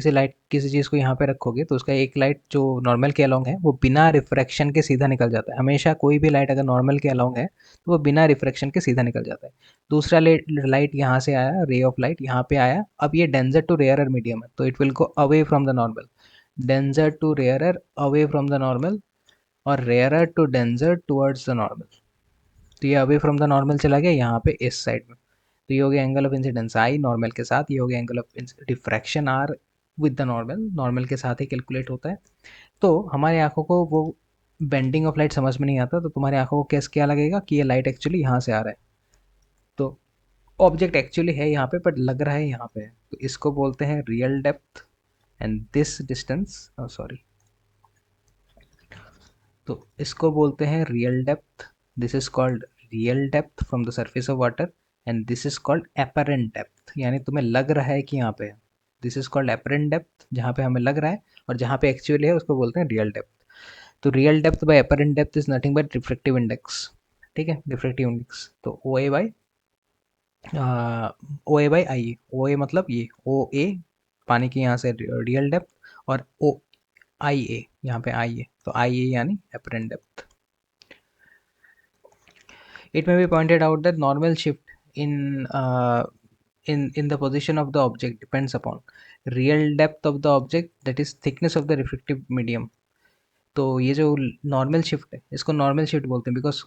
किसी चीज़ को यहाँ पे रखोगे तो उसका एक लाइट जो नॉर्मल के अलोंग है वो बिना रिफ्रैक्शन के सीधा निकल जाता है, हमेशा कोई भी लाइट अगर नॉर्मल के अलोंग है तो वो बिना रिफ्रैक्शन के सीधा निकल जाता है। दूसरा लाइट यहाँ से आया, रे ऑफ लाइट यहाँ पे आया, अब ये डेंजर टू रेयरर मीडियम है तो it will go away from the normal, denser to rarer away from the normal, और rarer to denser towards the normal, तो ये अवे फ्रॉम द नॉर्मल चला गया यहाँ पे इस साइड में, तो ये हो गया angle of incidence I normal के साथ, ये हो गया angle of diffraction R with the normal, normal के साथ ही कैलकुलेट होता है। तो हमारी आंखों को वो बेंडिंग ऑफ लाइट समझ में नहीं आता, तो तुम्हारी आंखों को कैसे क्या लगेगा कि ये लाइट एक्चुअली यहाँ से आ रहा है, तो ऑब्जेक्ट एक्चुअली है यहाँ पे बट लग रहा है यहाँ पे है, तो इसको बोलते हैं real depth, and this distance, sorry, तो इसको बोलते हैं real depth, this is called real depth from the surface of water, and this is called apparent depth, यानी तुम्हें लग रहा है कि यहाँ पे है, this is called apparent depth, जहाँ पे हमें लग रहा है, और जहाँ पे एक्चुअली है उसको बोलते हैं रियल डेप्थ। तो real depth by apparent depth is nothing but refractive index, ठीक है, रिफ्रेक्टिव इंडेक्स, तो ओ ए बाई आई ए, ओ ए मतलब ये ओ ए पानी की यहाँ से रियल डेप्थ, और ओ आई ए यहाँ पे आई ए, तो आई ए यानी apparent depth. It may be pointed out that normal shift in in the position of the object depends upon real depth of the object, that is thickness of the refractive medium. तो ये जो normal shift है इसको normal shift बोलते हैं because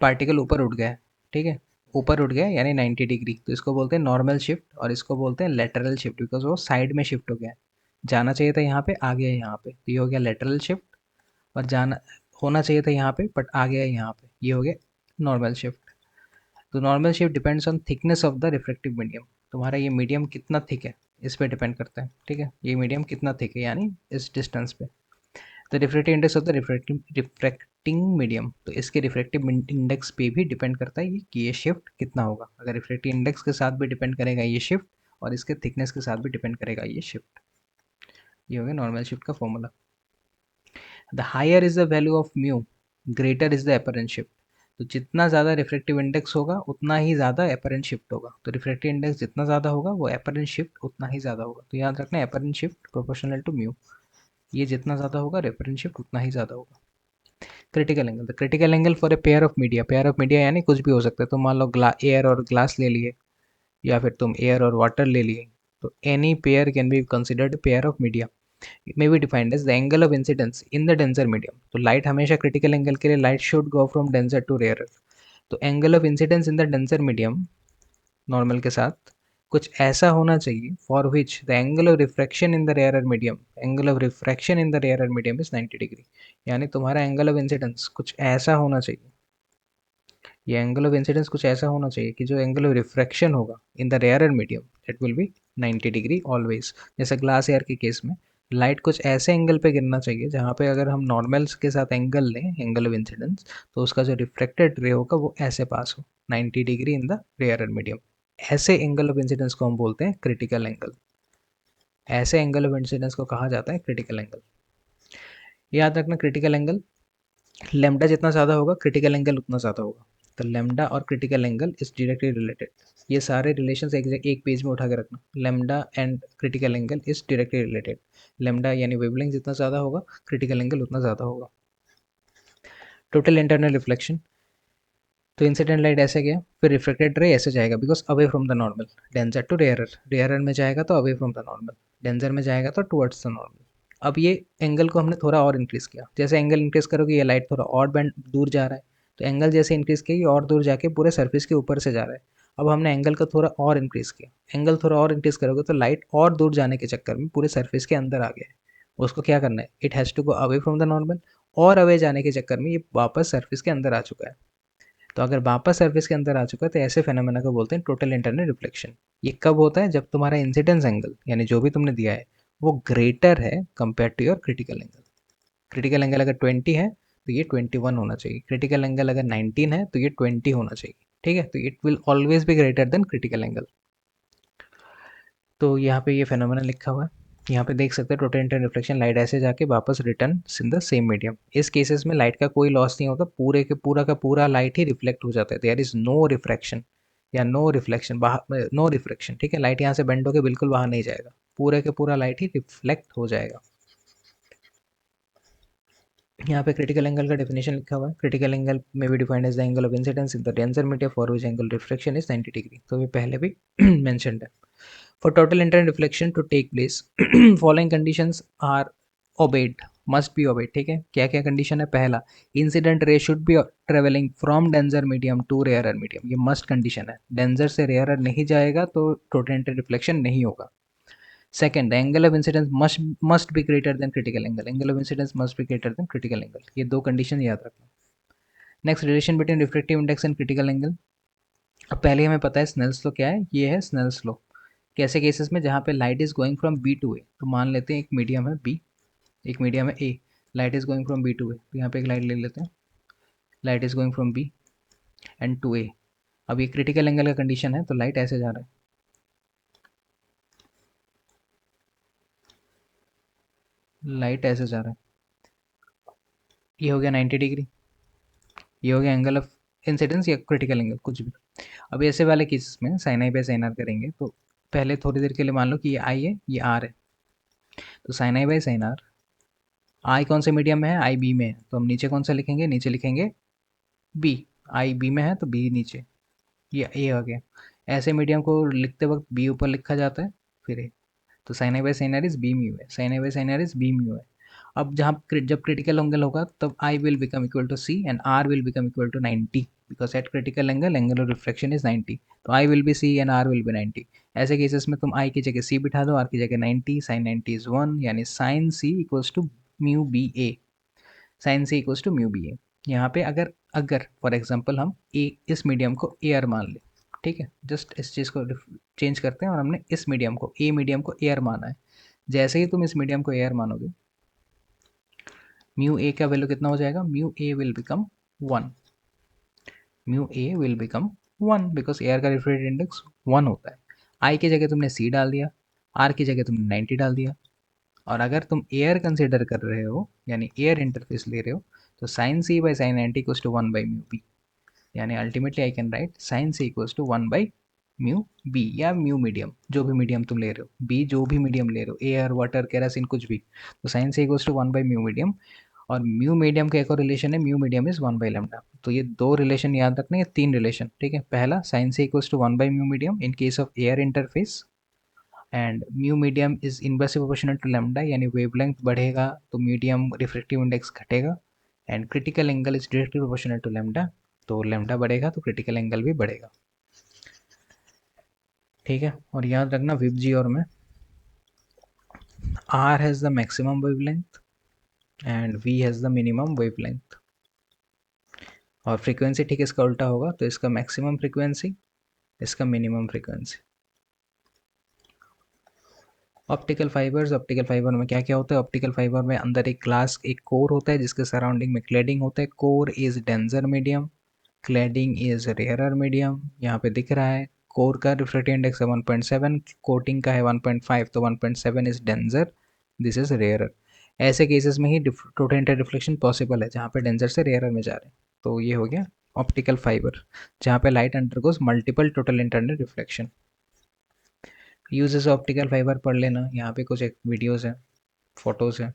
particle ऊपर उठ गया है, ठीक है, ऊपर उठ गया है यानी 90 डिग्री, तो इसको बोलते हैं नॉर्मल शिफ्ट। और इसको बोलते हैं लेटरल शिफ्ट बिकॉज वो साइड में शिफ्ट हो गया है, जाना चाहिए था यहाँ पे, आ गया है यहाँ पे, तो ये हो गया लेटरल शिफ्ट। और जाना होना चाहिए था यहाँ पे बट आ गया है यहाँ पे, ये हो गया नॉर्मल शिफ्ट। तो normal shift depends on thickness of the reflective medium. तुम्हारा ये मीडियम कितना थिक है इस पे डिपेंड करता है, ठीक है, ये मीडियम कितना थिक है यानी इस डिस्टेंस पे। The refractive index of the refracting medium, तो इसके रिफ्रैक्टिव इंडेक्स पे भी डिपेंड करता है कि ये शिफ्ट कितना होगा। अगर रिफ्रैक्टिव इंडेक्स के साथ भी डिपेंड करेगा ये शिफ्ट, और इसके थिकनेस के साथ भी डिपेंड करेगा ये शिफ्ट। ये हो गया नॉर्मल शिफ्ट का formula. The higher is the value of mu, greater is the apparent shift. तो जितना ज़्यादा रिफ्रैक्टिव इंडेक्स होगा उतना ही ज़्यादा अपरेंट शिफ्ट होगा। तो रिफ्रैक्टिव इंडेक्स जितना ज़्यादा होगा वो अपरेंट शिफ्ट उतना ही ज़्यादा होगा। तो याद रखना apparent shift proportional to mu, ये जितना ज़्यादा होगा अपरेंट शिफ्ट उतना ही ज़्यादा होगा। Critical angle, the critical angle for a pair of media, pair of media यानी कुछ भी हो सकता है। तो मान लो एयर और ग्लास ले लिए, या फिर तुम एयर और वाटर ले लिए, तो any pair can be considered pair of media. It may be defined as the angle of incidence in the denser medium। तो लाइट हमेशा क्रिटिकल एंगल के लिए light should go from denser to rarer. तो angle of incidence in the denser medium normal के साथ कुछ ऐसा होना चाहिए for which the angle of refraction in the rarer medium, angle of refraction in the rarer medium is 90 degree. यानी तुम्हारा angle of incidence कुछ ऐसा होना चाहिए, ये एंगल ऑफ इंसिडेंस कुछ ऐसा होना चाहिए कि जो एंगल ऑफ रिफ्रैक्शन होगा इन the rarer medium it will be 90 degree always. जैसे ग्लास एयर के केस में लाइट कुछ ऐसे एंगल पे गिरना चाहिए जहाँ पे अगर हम नॉर्मल्स के साथ एंगल लें, एंगल ऑफ इंसिडेंस, तो उसका जो रिफ्लेक्टेड रे होगा वो ऐसे पास हो 90 degree in the rarer medium. ऐसे एंगल ऑफ इंसिडेंस को हम बोलते हैं क्रिटिकल एंगल। ऐसे एंगल ऑफ इंसिडेंस को कहा जाता है क्रिटिकल एंगल। याद रखना क्रिटिकल एंगल लेमडा जितना ज़्यादा होगा क्रिटिकल एंगल उतना ज़्यादा होगा। तो लेमडा और critical angle is directly related. ये सारे रिलेशंस एक पेज में उठा के रखना। Lambda and critical angle is directly related. Lambda यानी वेवलेंथ जितना ज़्यादा होगा क्रिटिकल एंगल उतना ज़्यादा होगा। टोटल इंटरनल रिफ्लेक्शन, तो इंसिडेंट लाइट ऐसे गया, फिर रिफ्लेक्टेड रे ऐसे जाएगा because away from the normal, denser to rarer, rarer में जाएगा तो away from the normal, denser में जाएगा तो टुवर्ड्स द नॉर्मल। अब ये एंगल को हमने थोड़ा और इंक्रीज़ किया, जैसे एंगल इंक्रीज़ करोगे ये लाइट थोड़ा और बैंड दूर जा रहा है, तो एंगल जैसे इंक्रीज़ किया ये और दूर जाके पूरे सर्फेस के ऊपर से जा रहा है। अब हमने एंगल को थोड़ा और इंक्रीज़ किया, एंगल थोड़ा और इंक्रीज़ करोगे तो लाइट और दूर जाने के चक्कर में पूरे सर्फेस के अंदर आ गया है। उसको क्या करना है, it has to go away from the normal, और अवे जाने के चक्कर में ये वापस सर्फेस के अंदर आ चुका है। तो अगर वापस सर्फेस के अंदर आ चुका है तो ऐसे फेनोमेना को बोलते हैं टोटल इंटरनल रिफ्लेक्शन। ये कब होता है, जब तुम्हारा इंसिडेंस एंगल यानी जो भी तुमने दिया है वो ग्रेटर है compare to your critical angle. Critical angle अगर 20 है तो ये 21 होना चाहिए, क्रिटिकल एंगल अगर 19 है तो ये 20 होना चाहिए, ठीक है। तो it will always be greater than critical angle. तो यहाँ पे ये फेनोमेना लिखा हुआ है, यहाँ पे देख सकते हैं टोटल इंटरनल रिफ्लेक्शन, लाइट ऐसे जाके वापस return in the same medium. इस केसेस में लाइट का कोई लॉस नहीं होता, पूरे के पूरा का पूरा लाइट ही रिफ्लेक्ट हो जाता है, देयर इज नो रिफ्रैक्शन या नो रिफ्लेक्शन, बाहर नो रिफ्लेक्शन, ठीक है। लाइट यहाँ से बेंड होकर बिल्कुल बाहर नहीं जाएगा, पूरे के पूरा लाइट ही रिफ्लेक्ट हो जाएगा। यहाँ पे क्रिटिकल एंगल का डेफिनेशन लिखा हुआ है, क्रिटिकल एंगल में भी defined as the angle of incidence in the denser media for which angle reflection is 90 degree. तो ये पहले भी मेंशन्ड है। For total internal reflection to take place, following conditions are obeyed, must be obeyed, ठीक है। क्या क्या condition है, पहला incident ray should be travelling from denser medium to rarer medium, ये मस्ट कंडीशन है। डेंजर से रेयरर नहीं जाएगा तो टोटल इंटरनल रिफ्लेक्शन नहीं होगा। Second, the angle of incidence must be greater than critical angle, angle of incidence must be greater than critical angle, ये दो कंडीशन याद रखना। Next, relation between reflective index and critical angle. अब पहले हमें पता है स्नेल्स लॉ क्या है, ये है स्नेल्स लॉ। कैसे केसेस में जहाँ पे light is going from B to A, तो मान लेते हैं एक मीडियम है बी, एक मीडियम है A, light is going from B to A, तो यहाँ पे एक लाइट ले लेते हैं, light is going from B and to A. अब ये क्रिटिकल एंगल का कंडीशन है तो लाइट ऐसे जा रहा है, लाइट ऐसे जा रहा है, ये हो गया 90 डिग्री, ये हो गया एंगल ऑफ इंसिडेंस या क्रिटिकल एंगल कुछ भी। अब ऐसे वाले केसेस में sine I by sine R करेंगे, तो पहले थोड़ी देर के लिए मान लो कि ये आई है ये आर है, तो sine I by sine R, I कौन से मीडियम में है, आई बी में है, तो हम नीचे कौन सा लिखेंगे, नीचे लिखेंगे बी, आई बी में है तो बी नीचे, ये ए आ गया। ऐसे मीडियम को लिखते वक्त बी ऊपर लिखा जाता है, फिर ए। तो sine A by sine R is B mu है, sine A by sine R is B mu है। अब जब क्रिटिकल एंगल होगा तब I will become equal to C and R will become equal to 90, because at critical angle of reflection is 90। तो I will be C and R will be 90। ऐसे cases में तुम आई की जगह सी बिठा दो, आर की जगह 90, साइन 90 इज 1, यानी sine C equals to mu B A. Sine C equals to mu B A. यहाँ पे अगर अगर फॉर एग्जाम्पल हम ए इस मीडियम को एयर मान ले, ठीक है, जस्ट इस चीज़ को चेंज करते हैं और हमने इस मीडियम को ए मीडियम को एयर माना है। जैसे ही तुम इस मीडियम को एयर मानोगे, म्यू ए का वैल्यू कितना हो जाएगा, mu A will become 1। Mu A will become 1 because air का रिफ्रैक्टिव इंडेक्स 1 होता है। आई की जगह तुमने सी डाल दिया, आर की जगह तुमने 90 डाल दिया। और अगर तुम एयर कंसिडर कर रहे हो, यानी एयर इंटरफेस ले रहे हो, तो sine C by sine 90 equals to 1 by mu B. यानी ultimately I can write sine C equals to 1 by mu B, या म्यू मीडियम, जो भी मीडियम तुम ले रहे हो, बी जो भी मीडियम ले रहे हो, एयर वाटर केरासिन कुछ भी, तो sine C equals to 1 by mu medium. और म्यू मीडियम का एक और रिलेशन है, mu medium is 1 by lambda. तो ये दो रिलेशन याद रखना, ये तीन रिलेशन, ठीक है। पहला, sine C equals to 1 by mu medium in case of air interface, and mu medium is inversely proportional to lambda, यानी वेवलेंथ बढ़ेगा तो मीडियम रिफ्रेक्टिव इंडेक्स घटेगा। And critical angle is directly proportional to lambda, तो lambda बढ़ेगा तो critical angle भी बढ़ेगा, ठीक है। और याद रखना विप जी और में, R has the maximum wavelength and V has the minimum wavelength. और फ्रीक्वेंसी ठीक इसका उल्टा होगा, तो इसका मैक्सिमम फ्रीक्वेंसी, इसका minimum frequency. Optical fibres, optical fibre में क्या क्या होता है, ऑप्टिकल फाइबर में अंदर एक ग्लास, एक कोर होता है जिसके सराउंडिंग में क्लेडिंग होता है। Core is danger medium, cladding is rarer medium. यहाँ पे दिख रहा है कोर का रिफ्रैक्टिव इंडेक्स है 1.7, कोटिंग का है 1.5, तो 1.7 is danger, this is rarer. ऐसे केसेस में ही टोटल इंटर रिफ्लेक्शन पॉसिबल है, जहाँ पे डेंजर से रेयरर में जा रहे हैं। तो ये हो गया ऑप्टिकल फाइबर, जहाँ पे light undergoes multiple total internal reflection. Uses optical fibre पढ़ लेना, यहाँ पे कुछ एक वीडियोस हैं, फोटोज हैं।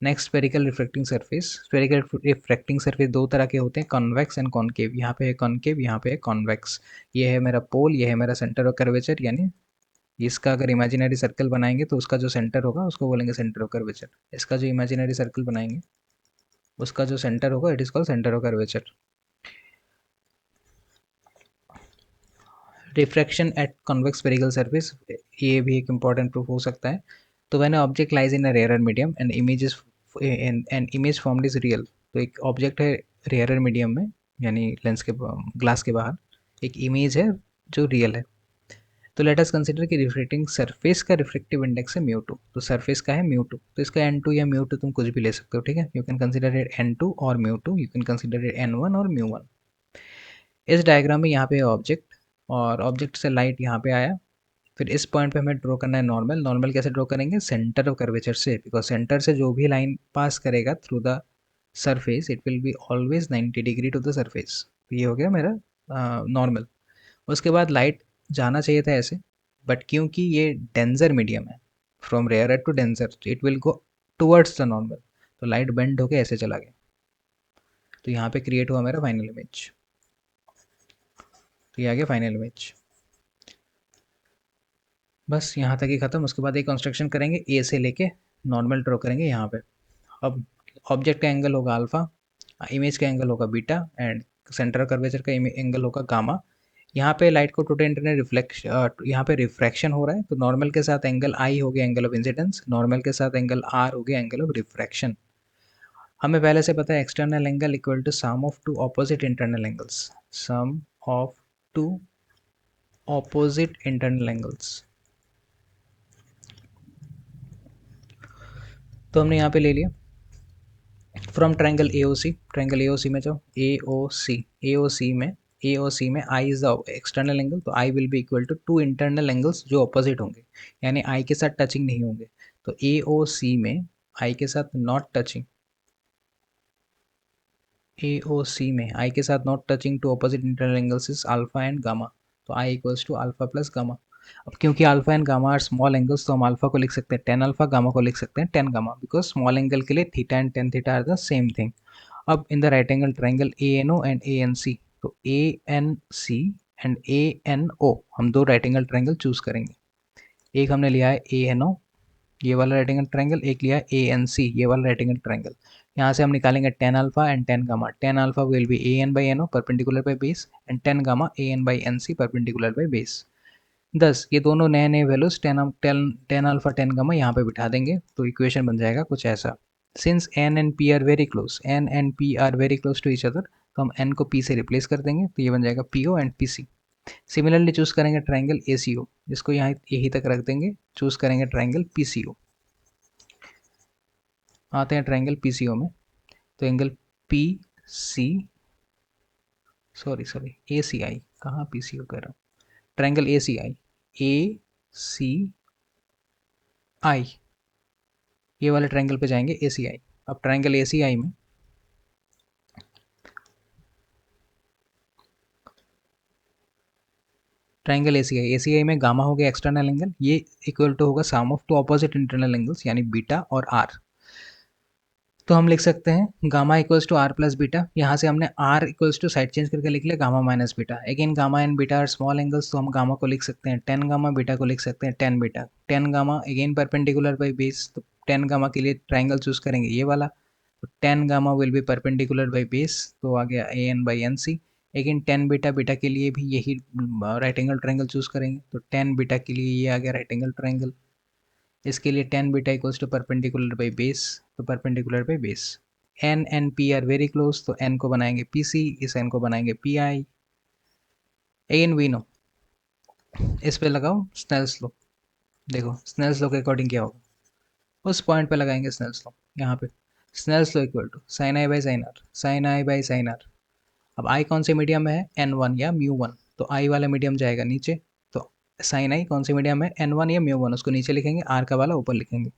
Next, spherical reflecting surface. Spherical reflecting surface दो तरह के होते हैं, कॉन्वेक्स एंड कॉनकेव। यहाँ पे है कॉनकेव, यहाँ पे है कॉन्वेक्स। ये है मेरा पोल, ये है मेरा सेंटर ऑफ कर्वेचर, यानी इसका अगर इमेजिनरी सर्कल बनाएंगे तो उसका जो सेंटर होगा उसको बोलेंगे सेंटर ऑफ कर्वेचर। इसका जो इमेजिनरी सर्कल बनाएंगे उसका जो सेंटर होगा it is called centre of curvature. Refraction at convex spherical surface, ये भी एक इंपॉर्टेंट प्रूफ हो सकता है। तो when object lies in a rarer medium and image an image formed is real. तो एक ऑब्जेक्ट है रेयरर मीडियम में, यानी लेंस के ग्लास के बाहर एक इमेज है जो रियल है। तो लेट अस कंसीडर कि रिफ्लेक्टिंग सरफेस का रिफ्लेक्टिव इंडेक्स है म्यू टू, तो सरफेस का है म्यू टू, तो इसका एन टू या म्यू टू तुम कुछ भी ले सकते हो, ठीक है। You can consider it N two और mu two, you can consider it N one और म्यू वन। इस डायग्राम में यहाँ पे ऑब्जेक्ट, और ऑब्जेक्ट से लाइट यहाँ पे आया, फिर इस पॉइंट पे हमें ड्रॉ करना है नॉर्मल। नॉर्मल कैसे ड्रॉ करेंगे, सेंटर ऑफ कर्वेचर से, बिकॉज सेंटर से जो भी लाइन पास करेगा through the surface it will be always 90 degree to the surface. तो ये हो गया मेरा नॉर्मल। उसके बाद लाइट जाना चाहिए था ऐसे, बट क्योंकि ये डेंजर मीडियम है, from rare to denser it will go towards the normal, तो लाइट बेंड होके ऐसे चला गया। तो यहाँ पे क्रिएट हुआ मेरा फाइनल इमेज, तो ये आ गया फाइनल इमेज। बस यहाँ तक ही ख़त्म। उसके बाद एक कंस्ट्रक्शन करेंगे, ए से लेके नॉर्मल ड्रॉ करेंगे यहाँ पे। अब ऑब्जेक्ट का एंगल होगा अल्फ़ा, इमेज का एंगल होगा बीटा, एंड सेंटर कर्वेचर का एंगल होगा गामा। यहाँ पे लाइट को टोटल इंटरनल यहाँ पे रिफ्रैक्शन हो रहा है, तो नॉर्मल के साथ एंगल आई हो गया एंगल ऑफ इंसिडेंस, नॉर्मल के साथ एंगल आर हो गया एंगल ऑफ रिफ्रैक्शन। हमें पहले से पता है external angle equal to sum of two opposite internal angles, sum of two opposite internal angles. तो हमने यहाँ पे ले लिया from triangle AOC, triangle AOC में जाओ, AOC में I is the external angle, तो I will be equal to two internal angles जो अपोजिट होंगे, यानी आई के साथ टचिंग नहीं होंगे। तो AOC में आई के साथ नॉट टचिंग, AOC में आई के साथ not touching two opposite internal angles is alpha and gamma, तो I equals to alpha plus gamma. अब क्योंकि alpha and gamma are small angles, तो हम अल्फा को लिख सकते हैं 10 अल्फा, गामा को लिख सकते हैं 10 गामा, बिकॉज स्मॉल एंगल के लिए theta and tan theta are the same thing. अब in the right angle triangle ANO and ANC, तो A N C and A N O, हम दो राइट एंगल ट्रायंगल चूज करेंगे। एक हमने लिया है ए एन ओ, ये वाला राइट एंगल ट्रायंगल, एक लिया है ए एन सी, ये वाला राइट एंगल ट्रायंगल। यहाँ से हम निकालेंगे tan alpha and tan gamma. Tan alpha will be A N by N O perpendicular by base, and tan gamma A N by N C perpendicular by base. 10, ये दोनों नए नए values tan tan tan alpha tan gamma यहाँ पे बिठा देंगे, तो equation बन जाएगा कुछ ऐसा। Since N and P are very close, N and P are very close to each other, तो हम एन को पी से रिप्लेस कर देंगे, तो ये बन जाएगा P O and P C. Similarly choose करेंगे ट्राइंगल ए सी ओ, इसको यहाँ यही तक रख देंगे, चूज करेंगे ट्राइंगल पी सी ओ। आते हैं ट्राइंगल पी सी ओ में, तो एंगल पी सी, सॉरी ए सी आई, कहाँ पी सी ओ कह रहा हूँ, ट्राइंगल ए सी आई, ए सी आई, ये वाले ट्रायंगल पे जाएंगे ए सी आई। अब ट्रायंगल ए सी आई में ट्रायंगल ए सी आई में गामा हो गया एक्सटर्नल एंगल, ये इक्वल टू होगा sum of two opposite internal angles यानी बीटा और आर। तो हम लिख सकते हैं gamma equals to R plus beta, यहाँ से हमने R equals to side change करके लिख लिया gamma minus beta. Again gamma and beta are small angles, तो हम गामा को लिख सकते हैं टेन गामा, बीटा को लिख सकते हैं tan beta. Ten gamma again perpendicular by base, तो टेन गामा के लिए ट्राइंगल चूज करेंगे ये वाला, तो ten gamma will be perpendicular by base, तो आ गया ए एन बाई एन सी। लेकिन टेन बीटा, बीटा के लिए भी यही राइट एंगल ट्रायंगल चूज करेंगे, तो टेन बीटा के लिए ये आ गया राइट एंगल ट्रायंगल। इसके लिए tan beta equals to perpendicular by base, तो perpendicular by base. N and P are very close, तो एन को बनाएंगे पी सी, इस एन को बनाएंगे P I. And we know, इस पे लगाओ स्नेल्स लॉ, देखो स्नेल्स लॉ के अकॉर्डिंग क्या होगा, उस पॉइंट पे लगाएंगे स्नेल्स लॉ। यहाँ पे Snell's law equal to sine I by sine R, sine I by sine R. अब आई कौन से मीडियम में है, एन वन या म्यू वन, तो आई वाला मीडियम जाएगा नीचे, तो साइन आई कौन से मीडियम में, एन वन या म्यू वन, उसको नीचे लिखेंगे, आर का वाला ऊपर लिखेंगे।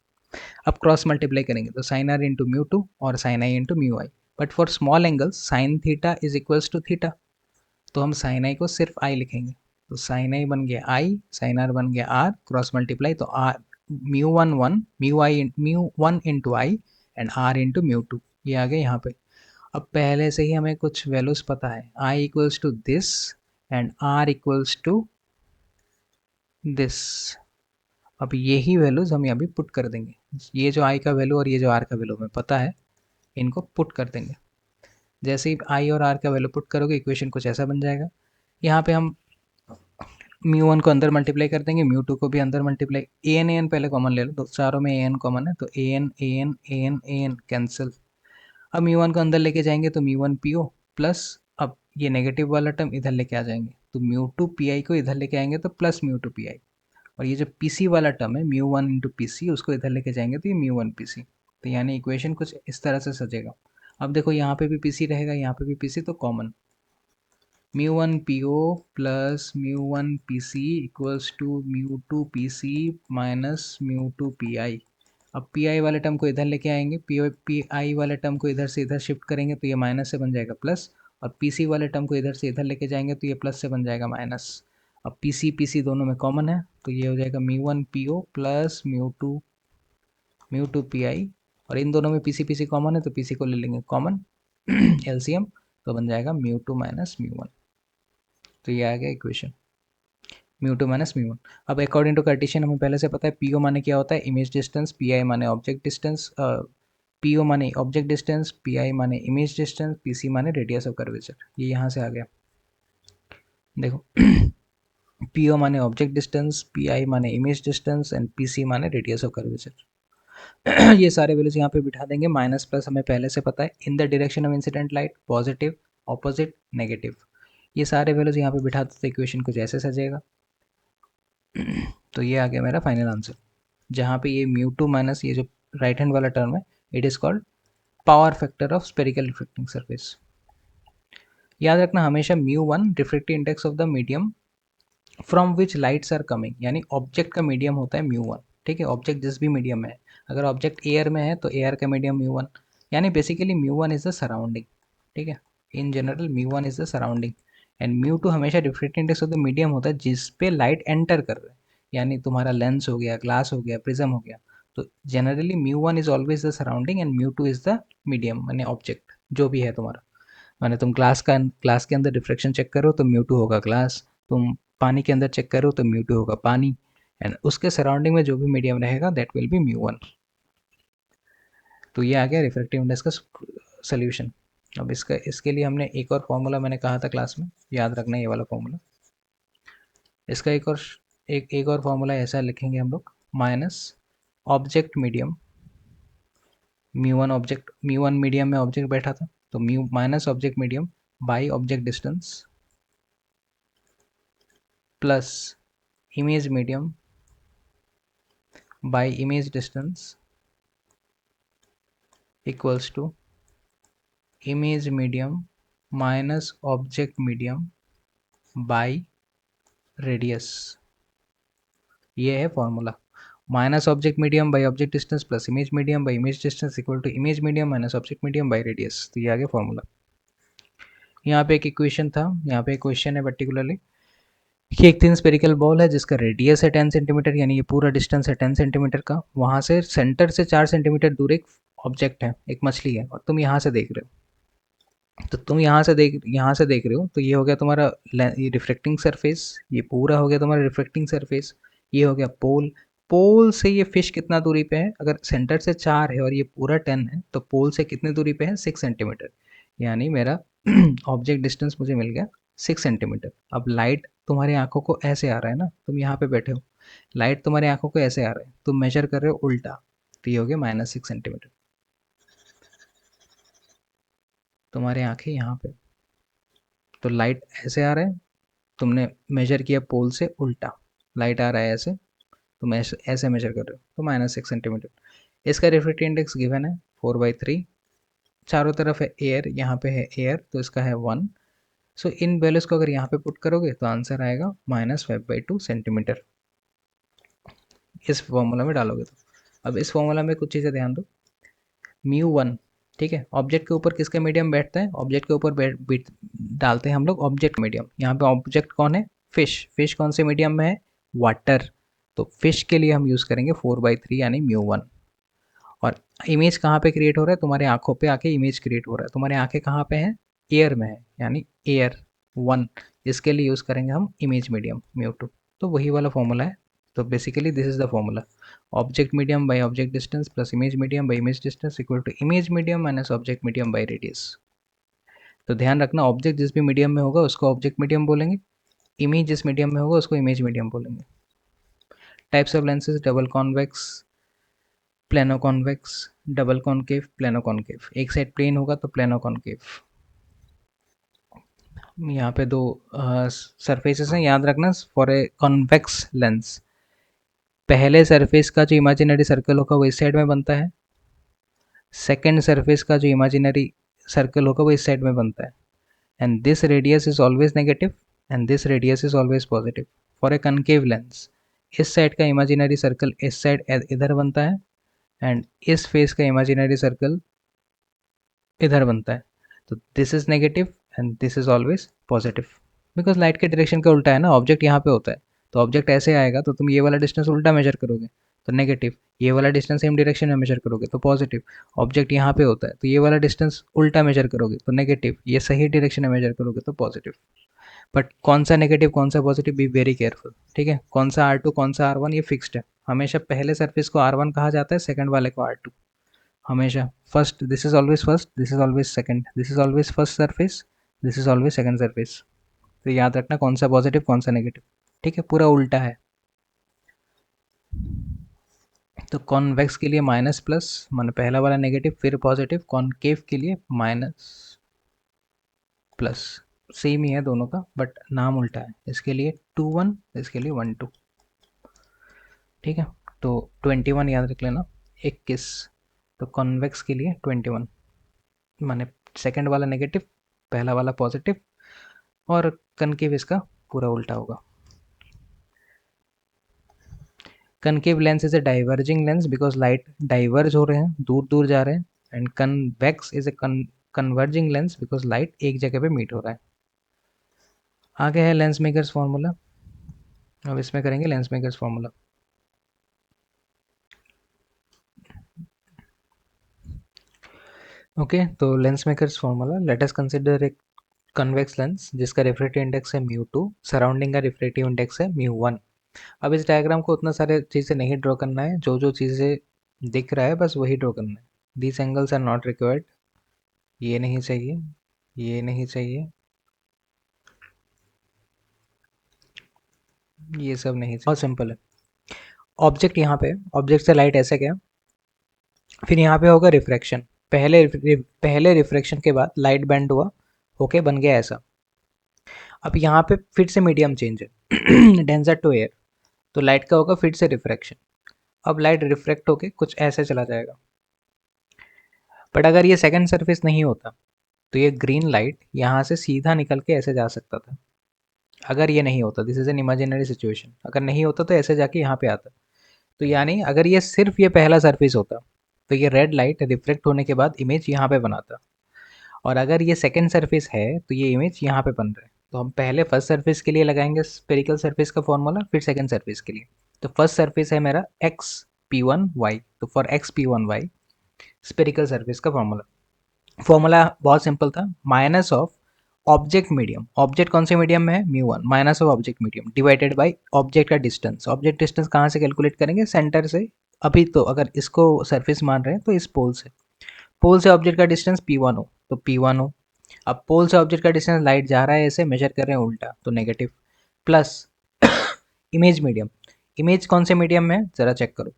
अब क्रॉस मल्टीप्लाई करेंगे, तो sine R into mu two और sine I into mu I. But for small angles sine theta is equals to theta, तो हम साइन आई को सिर्फ आई लिखेंगे, तो साइन आई बन गया आई, साइन आर बन गया आर, क्रॉस मल्टीप्लाई, तो R mu one one, mu one into I and R into mu two, ये आ गया यहाँ पे। अब पहले से ही हमें कुछ वैल्यूज पता है, I equals to this and R equals to this. अब यही वैल्यूज हम यहाँ भी पुट कर देंगे, ये जो आई का वैल्यू और ये जो आर का वैल्यू हमें पता है, इनको पुट कर देंगे। जैसे ही आई और आर का वैल्यू पुट करोगे इक्वेशन कुछ ऐसा बन जाएगा। यहाँ पे हम म्यू वन को अंदर मल्टीप्लाई कर देंगे, म्यू टू को भी अंदर मल्टीप्लाई, ए एन पहले कॉमन ले लो, तो चारों में ए एन कॉमन है, तो ए एन कैंसिल। अब म्यू वन को अंदर लेके जाएंगे तो mu one P O plus, अब ये नेगेटिव वाला टर्म इधर लेके आ जाएंगे, तो म्यू टू पी आई को इधर लेके आएंगे तो plus mu two P I, और ये जो पी सी वाला टर्म है mu one into P C, उसको इधर लेके जाएंगे तो ये म्यू वन पी सी। तो यानी इक्वेशन कुछ इस तरह से सजेगा। अब देखो यहाँ पे भी पी सी रहेगा, यहाँ पे भी पी सी, तो common mu one P O plus mu one P C equals to mu two P C minus mu two P I. अब पी आई वाले टर्म को इधर लेके आएंगे, पी आई वाले टर्म को इधर से इधर शिफ्ट करेंगे तो ये माइनस से बन जाएगा प्लस, और पी सी वाले टर्म को इधर से इधर लेके जाएंगे तो ये प्लस से बन जाएगा माइनस। अब पी सी दोनों में कॉमन है, तो ये हो जाएगा mu one P O plus mu two P I, और इन दोनों में पी सी कॉमन है तो पी सी को ले लेंगे कॉमन एलसीएम, तो बन जाएगा mu two minus mu one. तो ये आ गया equation mu two minus mu one. अब अकॉर्डिंग टू कार्टेशियन हमें पहले से पता है पी ओ माने क्या होता है, इमेज डिस्टेंस, पी आई माने ऑब्जेक्ट डिस्टेंस, पी ओ माने ऑब्जेक्ट डिस्टेंस, पी आई माने इमेज डिस्टेंस, पी सी माने रेडियस ऑफ कर्वेचर। ये यहाँ से आ गया, देखो पी ओ माने ऑब्जेक्ट डिस्टेंस, पी आई माने image distance and P C माने रेडियस ऑफ कर्वेचर। ये सारे वैल्यूज यहाँ पे बिठा देंगे, माइनस प्लस हमें पहले से पता है, in the direction of incident light positive, opposite, negative, ये सारे वैल्यूज यहाँ पे बिठा देते, इक्वेशन कुछ ऐसे सजेगा। तो ये आ गया मेरा फाइनल आंसर, जहाँ पे ये म्यू टू माइनस ये जो राइट हैंड वाला टर्म है, it is called power factor of spherical reflecting surface. याद रखना हमेशा mu one reflective index of the medium from which lights are coming, यानी ऑब्जेक्ट का मीडियम होता है म्यू वन, ठीक है, ऑब्जेक्ट जिस भी मीडियम में है, अगर ऑब्जेक्ट एयर में है तो एयर का मीडियम म्यू वन, यानी basically mu one is the surrounding, ठीक है, in general mu one is the surrounding, and mu two हमेशा reflective index of the medium होता है जिस पे लाइट एंटर कर रहा है, यानी तुम्हारा लेंस हो गया, ग्लास हो गया, प्रिज्म हो गया, तो generally mu one is always the surrounding and mu two is the medium, यानी ऑब्जेक्ट जो भी है तुम्हारा। माने तुम ग्लास के अंदर रिफ्लेक्शन चेक करो तो म्यू टू होगा ग्लास, तुम पानी के अंदर चेक करो तो म्यू टू होगा पानी, एंड उसके सराउंडिंग में जो भी मीडियम रहेगा that will B mu one. तो ये आ गया रिफ्रैक्टिव इंडेक्स का सोल्यूशन। अब इसके लिए हमने एक और फॉर्मूला मैंने कहा था क्लास में, याद रखना ये वाला फॉर्मूला। इसका एक और फॉर्मूला ऐसा लिखेंगे हम लोग, minus object medium, mu one medium में ऑब्जेक्ट बैठा था, तो mu minus object medium by object distance plus image medium by image distance equals to image medium minus object medium by radius. ये है formula, minus object medium by object distance plus image medium by image distance equal to image medium minus object medium by radius. तो ये आ गया formula. यहाँ पे एक equation था, यहाँ पे एक क्वेश्चन है पर्टिकुलरली कि एक थिन स्पेरिकल बॉल है जिसका रेडियस है 10 सेंटीमीटर, यानी ये पूरा डिस्टेंस है 10 सेंटीमीटर का, वहाँ से सेंटर से 4 सेंटीमीटर दूर एक ऑब्जेक्ट है, एक मछली है, और तुम यहाँ से देख रहे हो। तो तुम यहाँ से देख रहे हो, तो ये हो गया तुम्हारा ये रिफ्लेक्टिंग सरफेस, ये पूरा हो गया तुम्हारा रिफ्लेक्टिंग सरफेस, ये हो गया पोल। पोल से ये फिश कितना दूरी पे है, अगर सेंटर से 4 है और ये पूरा 10 है, तो पोल से कितनी दूरी पे है 6 सेंटीमीटर, यानी मेरा ऑब्जेक्ट डिस्टेंस मुझे मिल गया 6 सेंटीमीटर। अब लाइट तुम्हारी आंखों को ऐसे आ रहा है ना, तुम यहाँ पे बैठे हो, लाइट तुम्हारी आंखों को ऐसे आ रहा है, तुम मेजर कर रहे हो उल्टा, तो ये हो गया -6 सेंटीमीटर। तुम्हारी आंखें यहाँ पे, तो लाइट ऐसे आ रहा है, तुमने मेजर किया पोल से उल्टा, लाइट आ रहा है ऐसे, तुम ऐसे मेजर कर रहे हो, तो -6 सेंटीमीटर। इसका रिफ्रैक्टिव इंडेक्स गिवन है 4/3, चारों तरफ है एयर, यहाँ पे है एयर, तो इसका है 1। सो इन वैल्यूज़ को अगर यहाँ पे पुट करोगे तो आंसर आएगा -5/2 सेंटीमीटर, इस फॉर्मूला में डालोगे तो। अब इस फॉर्मूला में कुछ चीज़ें ध्यान दो, म्यू वन, ठीक है, ऑब्जेक्ट के ऊपर किसका मीडियम बैठता है, ऑब्जेक्ट के ऊपर डालते हैं हम लोग ऑब्जेक्ट मीडियम। यहाँ पे ऑब्जेक्ट कौन है, फिश, फिश कौन से मीडियम में है, वाटर, तो फिश के लिए हम यूज़ करेंगे 4/3 यानी म्यू वन। और इमेज कहाँ पे क्रिएट हो रहा है, तुम्हारे आंखों पे आके इमेज क्रिएट हो रहा है, तुम्हारी आंखें कहाँ पे हैं, एयर में है, यानी एयर वन, इसके लिए यूज़ करेंगे हम इमेज मीडियम म्यू टू। तो वही वाला फॉर्मूला है। तो basically this is the formula, object medium by object distance plus image medium by image distance equal to image medium minus object medium by radius. तो ध्यान रखना, ऑब्जेक्ट जिस भी मीडियम में होगा उसको ऑब्जेक्ट मीडियम बोलेंगे, इमेज जिस मीडियम में होगा उसको इमेज मीडियम बोलेंगे। Types of lenses, double convex, plano convex, double concave, plano concave. एक साइड प्लेन होगा तो प्लेनो कॉन्केव। यहाँ पे दो सरफेसेस हैं, याद रखना, फॉर ए कॉन्वेक्स लेंस पहले सरफेस का जो इमेजिनरी सर्कल होगा वो इस साइड में बनता है, सेकेंड सरफेस का जो इमेजिनरी सर्कल होगा वो इस साइड में बनता है, and this radius is always negative and this radius is always positive. For a concave lens इस साइड का इमेजिनरी सर्कल इस साइड इधर बनता है, एंड इस फेस का इमेजिनरी सर्कल इधर बनता है, तो this is negative and this is always positive, because light के डायरेक्शन का उल्टा है ना, ऑब्जेक्ट यहाँ पे होता है, तो ऑब्जेक्ट ऐसे आएगा तो तुम ये वाला डिस्टेंस उल्टा मेजर करोगे तो नेगेटिव, ये वाला डिस्टेंस सेम डायरेक्शन में मेजर करोगे तो पॉजिटिव। ऑब्जेक्ट यहाँ पे होता है तो ये वाला डिस्टेंस उल्टा मेजर करोगे तो नेगेटिव, ये सही डायरेक्शन में मेजर करोगे तो पॉजिटिव। बट कौन सा नेगेटिव कौन सा पॉजिटिव, बी वेरी केयरफुल, ठीक है, कौन सा R2 कौन सा R1 ये फिक्स्ड है, हमेशा पहले सरफेस को R1 कहा जाता है, सेकंड वाले को R2, हमेशा। First, this is always first, this is always second, this is always first surface, this is always second surface. तो याद रखना कौन सा पॉजिटिव कौन सा नेगेटिव, ठीक है, पूरा उल्टा है। तो कॉन्वेक्स के लिए माइनस प्लस, मान पहला वाला नेगेटिव फिर पॉजिटिव, कॉनकेव के लिए माइनस प्लस, सेम ही है दोनों का बट नाम उल्टा है, इसके लिए 2 1, इसके लिए 1 2, ठीक है। तो 21 याद रख लेना, 21, तो कॉन्वेक्स के लिए 21, माने सेकंड वाला नेगेटिव पहला वाला पॉजिटिव, और कनकेव इसका पूरा उल्टा होगा। Concave lens is a diverging lens because light diverge हो रहे हैं, दूर दूर जा रहे हैं, and convex is a converging lens because light एक जगह पे मीट हो रहा है। आगे है लेंस मेकर्स फार्मूला, अब इसमें करेंगे लेंस मेकर्स फार्मूला। ओके, तो lens makers formula, let us consider एक कन्वेक्स लेंस जिसका रिफ्रैक्टिव इंडेक्स है म्यू 2, सराउंडिंग का रिफ्रैक्टिव इंडेक्स है म्यू 1। अब इस डायग्राम को उतना सारे चीज़ें नहीं ड्रॉ करना है, जो जो चीज़ें दिख रहा है बस वही ड्रॉ करना है। These angles are not required, ये नहीं चाहिए, ये नहीं चाहिए, ये सब नहीं चाहिए। बहुत सिंपल है। ऑब्जेक्ट यहाँ पे, ऑब्जेक्ट से लाइट ऐसे गया, फिर यहाँ पे होगा रिफ्रैक्शन। पहले रिफ्रैक्शन के बाद लाइट बेंड हुआ, ओके, बन गया ऐसा। अब यहाँ पे फिर से मीडियम चेंज है डेंसर टू एयर, तो लाइट का होगा फिर से रिफ्रैक्शन। अब लाइट रिफ्रैक्ट होके कुछ ऐसे चला जाएगा। बट अगर ये सेकंड सरफेस नहीं होता तो ये ग्रीन लाइट यहाँ से सीधा निकल के ऐसे जा सकता था। अगर ये नहीं होता, this is an imaginary situation, अगर नहीं होता तो ऐसे जाके यहाँ पे आता। तो यानी अगर ये सिर्फ ये पहला सरफेस होता तो ये रेड लाइट रिफ्लेक्ट होने के बाद इमेज यहाँ पे बनाता, और अगर ये सेकंड सरफेस है तो ये इमेज यहाँ पे बन रहा है। तो हम पहले फर्स्ट सरफेस के लिए लगाएंगे स्पेरिकल सरफेस का फॉर्मूला, फिर सेकंड सरफेस के लिए। तो फर्स्ट सरफेस है मेरा एक्स पी वन वाई, तो for X P one Y spherical surface का फॉर्मूला, फॉर्मूला बहुत सिंपल था, minus of object medium, object कौन से मीडियम में है mu 1, minus of object medium divided by object का डिस्टेंस। ऑब्जेक्ट डिस्टेंस कहाँ से कैलकुलेट करेंगे, सेंटर से। अभी तो अगर इसको सरफेस मान रहे हैं तो इस पोल से ऑब्जेक्ट का डिस्टेंस P1 हो तो P1 हो। अब पोल से ऑब्जेक्ट का डिस्टेंस लाइट जा रहा है ऐसे, मेजर कर रहे हैं उल्टा तो negative, plus image medium, image कौन से मीडियम में है जरा चेक करो।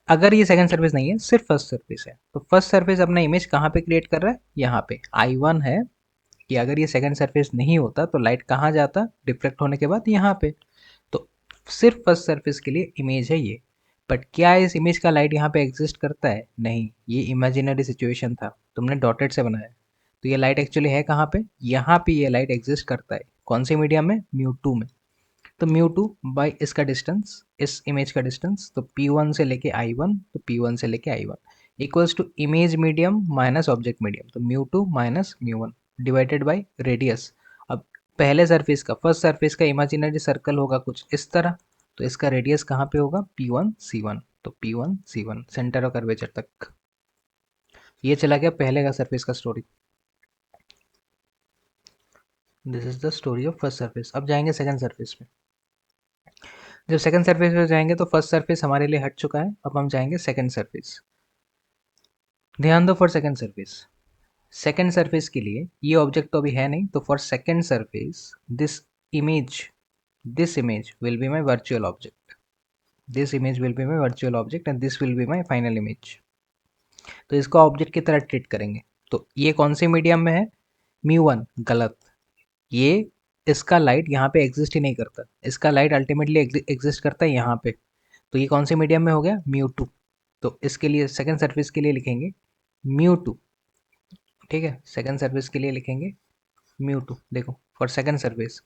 अगर ये सेकंड सरफेस नहीं है, सिर्फ फर्स्ट सरफेस है, तो फर्स्ट सरफेस अपना इमेज कहाँ पे क्रिएट कर रहा है, यहाँ पे I1 है। कि अगर ये सेकंड सरफेस नहीं होता तो लाइट कहाँ जाता, रिफ्लेक्ट होने के बाद यहाँ पे। तो सिर्फ फर्स्ट सरफेस के लिए इमेज है ये। बट क्या इस इमेज का लाइट यहाँ पे एग्जिस्ट करता है, नहीं, ये इमेजिनरी सिचुएशन था, तुमने डॉटेड से बनाया। तो ये लाइट एक्चुअली है कहाँ पे, यहाँ पे ये लाइट एग्जिस्ट करता है। कौन से मीडियम में, म्यू 2 में। तो म्यू 2 बाई इसका डिस्टेंस, इस इमेज का डिस्टेंस, तो P1 से लेके I1, तो P1 से लेके I1 equals to image medium minus object medium, तो mu 2 minus mu 1 divided by radius. अब पहले सरफेस का, फर्स्ट सरफेस का इमेजिनरी सर्कल होगा कुछ इस तरह, तो इसका रेडियस कहाँ पे होगा, P1 C1, तो P1 C1 centre of curvature तक। ये चला गया पहले का सरफेस का story. This is the story of first surface. अब जाएंगे सेकंड सरफेस में। जब सेकंड सरफेस पे जाएंगे तो फर्स्ट सरफेस हमारे लिए हट चुका है, अब हम जाएंगे सेकंड सरफेस। ध्यान दो, for second surface, second surface के लिए ये ऑब्जेक्ट तो अभी है नहीं, तो for second surface this image, this image will be my virtual object, this image will be my virtual object and this will be my final image. तो इसको ऑब्जेक्ट की तरह ट्रीट करेंगे। तो ये कौन से मीडियम में है, म्यू 1, गलत, ये इसका लाइट यहाँ पे एग्जिस्ट ही नहीं करता, इसका लाइट अल्टीमेटली एग्जिस्ट करता है यहाँ पे। तो ये कौन से मीडियम में हो गया, म्यू 2। तो इसके लिए सेकंड सर्फेस के लिए लिखेंगे म्यू 2, ठीक है, सेकंड सर्फेस के लिए लिखेंगे म्यू 2। देखो, for second surface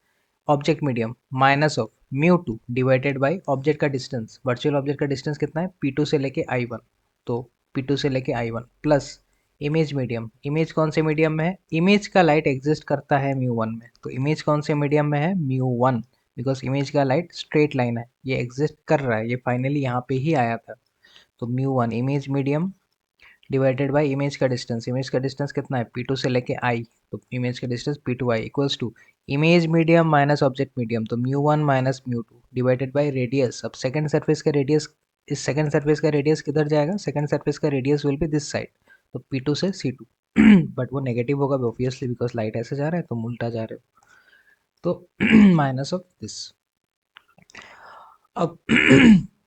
object medium minus of mu 2 divided by object का डिस्टेंस, वर्चुअल ऑब्जेक्ट का डिस्टेंस कितना है, P2 से लेके I1, तो P2 से लेके I1 plus image medium, image कौन से मीडियम में है, इमेज का लाइट एग्जिस्ट करता है म्यू 1 में, तो इमेज कौन से मीडियम में है, म्यू 1, बिकॉज इमेज का लाइट स्ट्रेट लाइन है, ये एग्जिस्ट कर रहा है, ये फाइनली यहाँ पे ही आया था। तो mu 1 image medium divided by image का डिस्टेंस, इमेज का डिस्टेंस कितना है, P2 से लेके I, तो इमेज का distance P2I equals to image medium minus object medium, तो mu 1 minus mu 2 divided by radius. अब सेकंड सरफेस का रेडियस, इस सेकंड सरफेस का रेडियस किधर जाएगा, सेकंड सरफेस का radius will be this side, तो P2 से C2 बट वो नेगेटिव होगा ऑब्वियसली, बिकॉज लाइट ऐसे जा रहा है तुम उल्टा जा रहे हो, तो माइनस ऑफ दिस। अब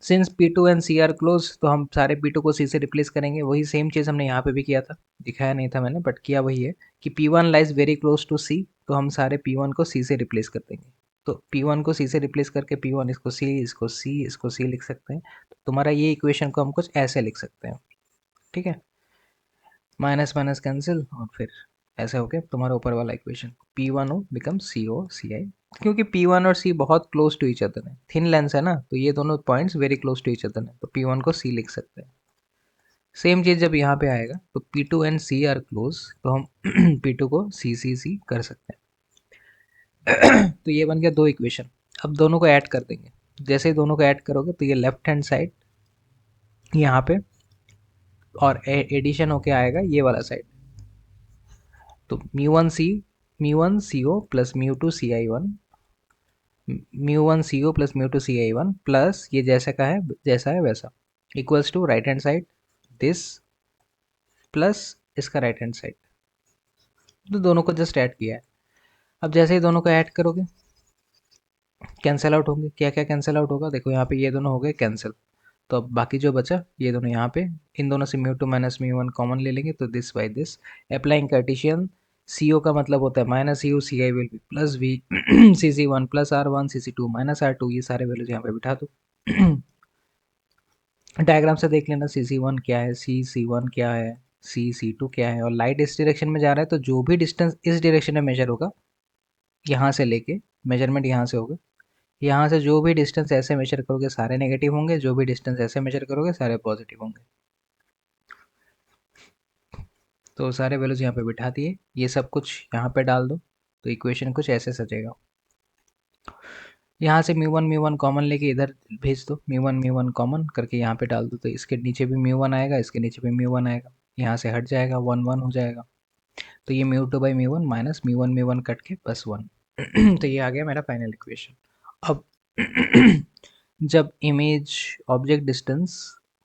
since P2 and C are close, तो हम सारे P2 को C से रिप्लेस करेंगे, वही सेम चीज़ हमने यहाँ पे भी किया था, दिखाया नहीं था मैंने बट किया वही है कि P1 lies very close to C, तो हम सारे P1 को C से रिप्लेस कर देंगे। तो P1 को C से रिप्लेस करके P1 इसको C, इसको C, इसको C लिख सकते हैं। तो तुम्हारा ये इक्वेशन को हम कुछ ऐसे लिख सकते हैं, ठीक है, माइनस माइनस कैंसिल, और फिर ऐसे हो गया तुम्हारा ऊपर वाला इक्वेशन, P1O बिकम COCI, क्योंकि P1 और C बहुत क्लोज टू ईच अदर है, थिन लेंस है ना, तो ये दोनों points very close to each other है, तो P1 को C लिख सकते हैं। सेम चीज़ जब यहाँ पे आएगा तो P2 and C are close, तो हम P2 को C कर सकते हैं तो ये बन गया दो इक्वेशन। अब दोनों को ऐड कर देंगे, जैसे ही दोनों को ऐड करोगे तो ये लेफ्ट हैंड साइड यहाँ पे और एडिशन होके आएगा ये वाला साइड। तो mu one C O plus mu one C O plus mu two C I one plus ये जैसा है वैसा equals to right hand side this plus इसका राइट हैंड साइड। तो दोनों को जस्ट ऐड किया है। अब जैसे ही दोनों को ऐड करोगे कैंसिल आउट होंगे। क्या क्या कैंसिल आउट होगा, देखो यहाँ पे ये दोनों हो गए कैंसिल। तो अब बाकी जो बचा ये दोनों यहाँ पे, इन दोनों से mu two minus mu one common ले लेंगे तो this by this. Applying Cartesian, C O का मतलब होता है minus U, C I will be plus V, C C one plus R one, C C two minus R two, ये सारे values यहाँ पे बिठा दो। डायग्राम से देख लेना सी सी वन क्या है, सी सी वन क्या है, सी सी टू क्या है। और लाइट इस डायरेक्शन में जा रहा है तो जो भी डिस्टेंस इस डायरेक्शन में मेजर होगा, यहाँ से लेके मेजरमेंट यहाँ से होगा, यहाँ से जो भी डिस्टेंस ऐसे मेजर करोगे सारे नेगेटिव होंगे, जो भी डिस्टेंस ऐसे मेजर करोगे सारे पॉजिटिव होंगे। तो सारे वैल्यूज यहाँ पे बिठा दिए, ये सब कुछ यहाँ पे डाल दो तो इक्वेशन कुछ ऐसे सजेगा। यहाँ से म्यू वन कॉमन लेके इधर भेज दो, म्यू वन कॉमन करके यहाँ पे डाल दो तो इसके नीचे भी म्यू वन आएगा, इसके नीचे भी म्यू वन आएगा, यहाँ से हट जाएगा, वन वन हो जाएगा। तो ये mu two by mu one cut के बस वन। तो ये आ गया मेरा फाइनल इक्वेशन। अब जब इमेज ऑब्जेक्ट डिस्टेंस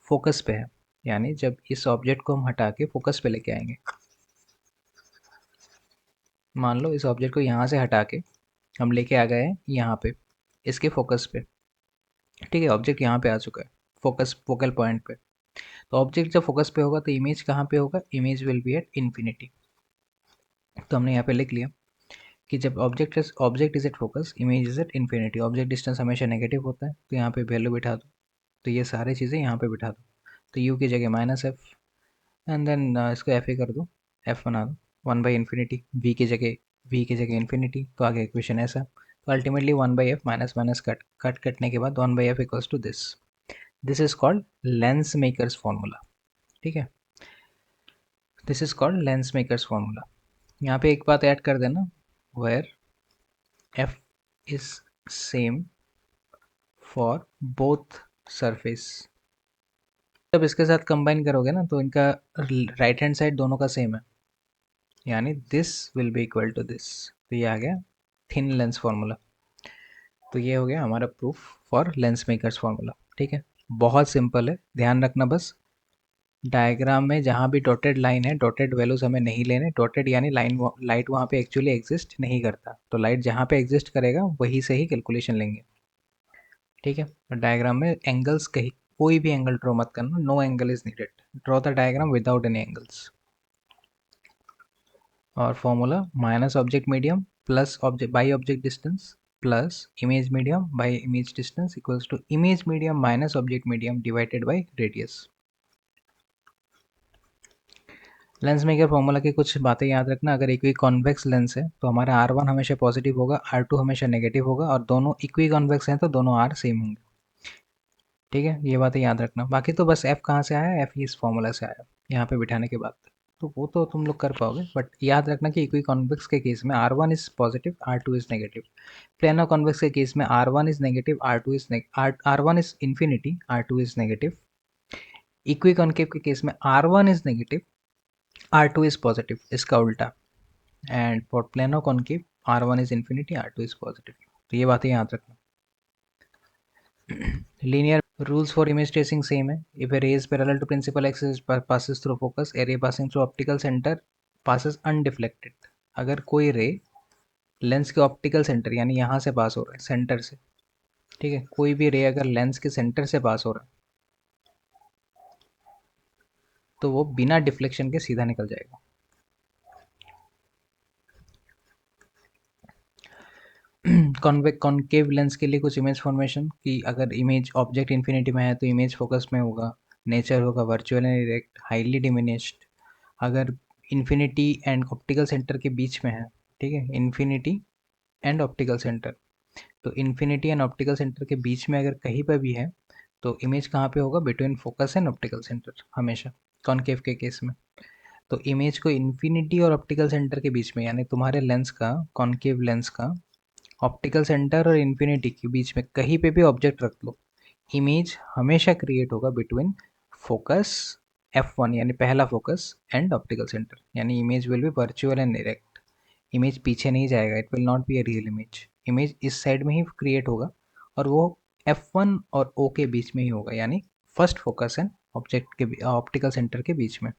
फोकस पे है, यानी जब इस ऑब्जेक्ट को हम हटा के फोकस पे लेके आएंगे, मान लो इस ऑब्जेक्ट को यहाँ से हटा के हम लेके आ गए हैं यहाँ पे इसके फोकस पे, ठीक है, ऑब्जेक्ट यहाँ पे आ चुका है फोकल पॉइंट पे। तो ऑब्जेक्ट जब फोकस पे होगा तो इमेज कहाँ पे होगा, image will be at infinity. तो हमने यहाँ पे लिख लिया कि जब object is at focus, image is at infinity. Object distance हमेशा नेगेटिव होता है तो यहाँ पे वैल्यू बिठा दो, तो ये सारी चीज़ें यहाँ पे बिठा दो। तो यू की जगह माइनस एफ, एंड देन इसको एफ ए कर दो, एफ बना दो, वन बाई इन्फिनिटी, वी की जगह इन्फिनिटी, तो आगे इक्वेशन ऐसा। तो ultimately one by F minus minus कटने के बाद one by F equals to this. This is called lens makers formula, ठीक है, this is called lens makers formula. यहाँ पे एक बात ऐड कर देना, where F is same for both surface. जब इसके साथ कंबाइन करोगे ना तो इनका राइट हैंड साइड दोनों का सेम है, यानी this will be equal to this. तो ये आ गया थिन लेंस फार्मूला। तो ये हो गया हमारा proof for Lenz makers formula, ठीक है। बहुत सिंपल है, ध्यान रखना बस डायग्राम में जहाँ भी डॉटेड लाइन है, डॉटेड वैल्यूज हमें नहीं लेने। डॉटेड यानी लाइन, लाइट वहाँ पे एक्चुअली एग्जिस्ट नहीं करता, तो लाइट जहाँ पे एग्जिस्ट करेगा वहीं से ही कैलकुलेशन लेंगे, ठीक है। और डायग्राम में एंगल्स कहीं कोई भी एंगल ड्रॉ मत करना, no angle is needed, draw the diagram without any angles. और formula minus object medium plus object by object distance plus image medium by image distance equals to image medium minus object medium divided by radius. Lens maker formula की कुछ बातें याद रखना। अगर equi convex lens है तो हमारा R1 हमेशा पॉजिटिव होगा, R2 हमेशा नेगेटिव होगा, और दोनों इक्वी कॉन्वेक्स हैं तो दोनों R सेम होंगे, ठीक है। ये बातें याद रखना। बाकी तो बस F कहाँ से आया, F इस फॉर्मूला से आया यहाँ पे बिठाने के बाद, तो वो तो तुम लोग कर पाओगे। बट याद रखना कि इक्वी कॉन्वेक्स के केस में R1 is positive, R2 is negative. Plano convex के केस में R1 is negative, R1 is infinity, R2 is negative. Equi concave के केस में R1 is negative, R2 is positive, इसका उल्टा। And for plano concave R1 is infinity, R2 is positive. तो ये बातें याद रखना। Linear rules for image tracing same है। if a ray is parallel to principal axis passes through focus, a ray passing through optical center passes undeflected। अगर कोई ray lens के optical centre यानी यहाँ से पास हो रहा है, सेंटर से, ठीक है, कोई भी रे अगर लेंस के सेंटर से पास हो रहा है तो वो बिना डिफ्लेक्शन के सीधा निकल जाएगा। कॉन्केव लेंस के लिए कुछ इमेज फॉर्मेशन कि अगर इमेज ऑब्जेक्ट इन्फिनिटी में है तो इमेज फोकस में होगा, नेचर होगा virtual and direct, highly diminished. अगर इन्फिनिटी एंड ऑप्टिकल सेंटर के बीच में है, ठीक है, इन्फिनिटी एंड ऑप्टिकल सेंटर, तो इन्फिनिटी एंड ऑप्टिकल सेंटर के बीच में अगर कहीं पर भी है तो इमेज कहाँ पे होगा, between focus and optical centre हमेशा, कॉन्केव के केस में। तो इमेज को इन्फिनिटी और ऑप्टिकल सेंटर के बीच में, यानी तुम्हारे लेंस का, कॉन्केव लेंस का ऑप्टिकल सेंटर और इन्फिनिटी के बीच में कहीं पे भी ऑब्जेक्ट रख लो, इमेज हमेशा क्रिएट होगा बिटवीन फोकस F1 यानी पहला फोकस एंड ऑप्टिकल सेंटर, यानी image will be virtual and direct. Image पीछे नहीं जाएगा, it will not be a real image. Image इस साइड में ही क्रिएट होगा और वो F1 और O के बीच में ही होगा, यानी फर्स्ट फोकस एंड ऑब्जेक्ट के ऑप्टिकल सेंटर के बीच में।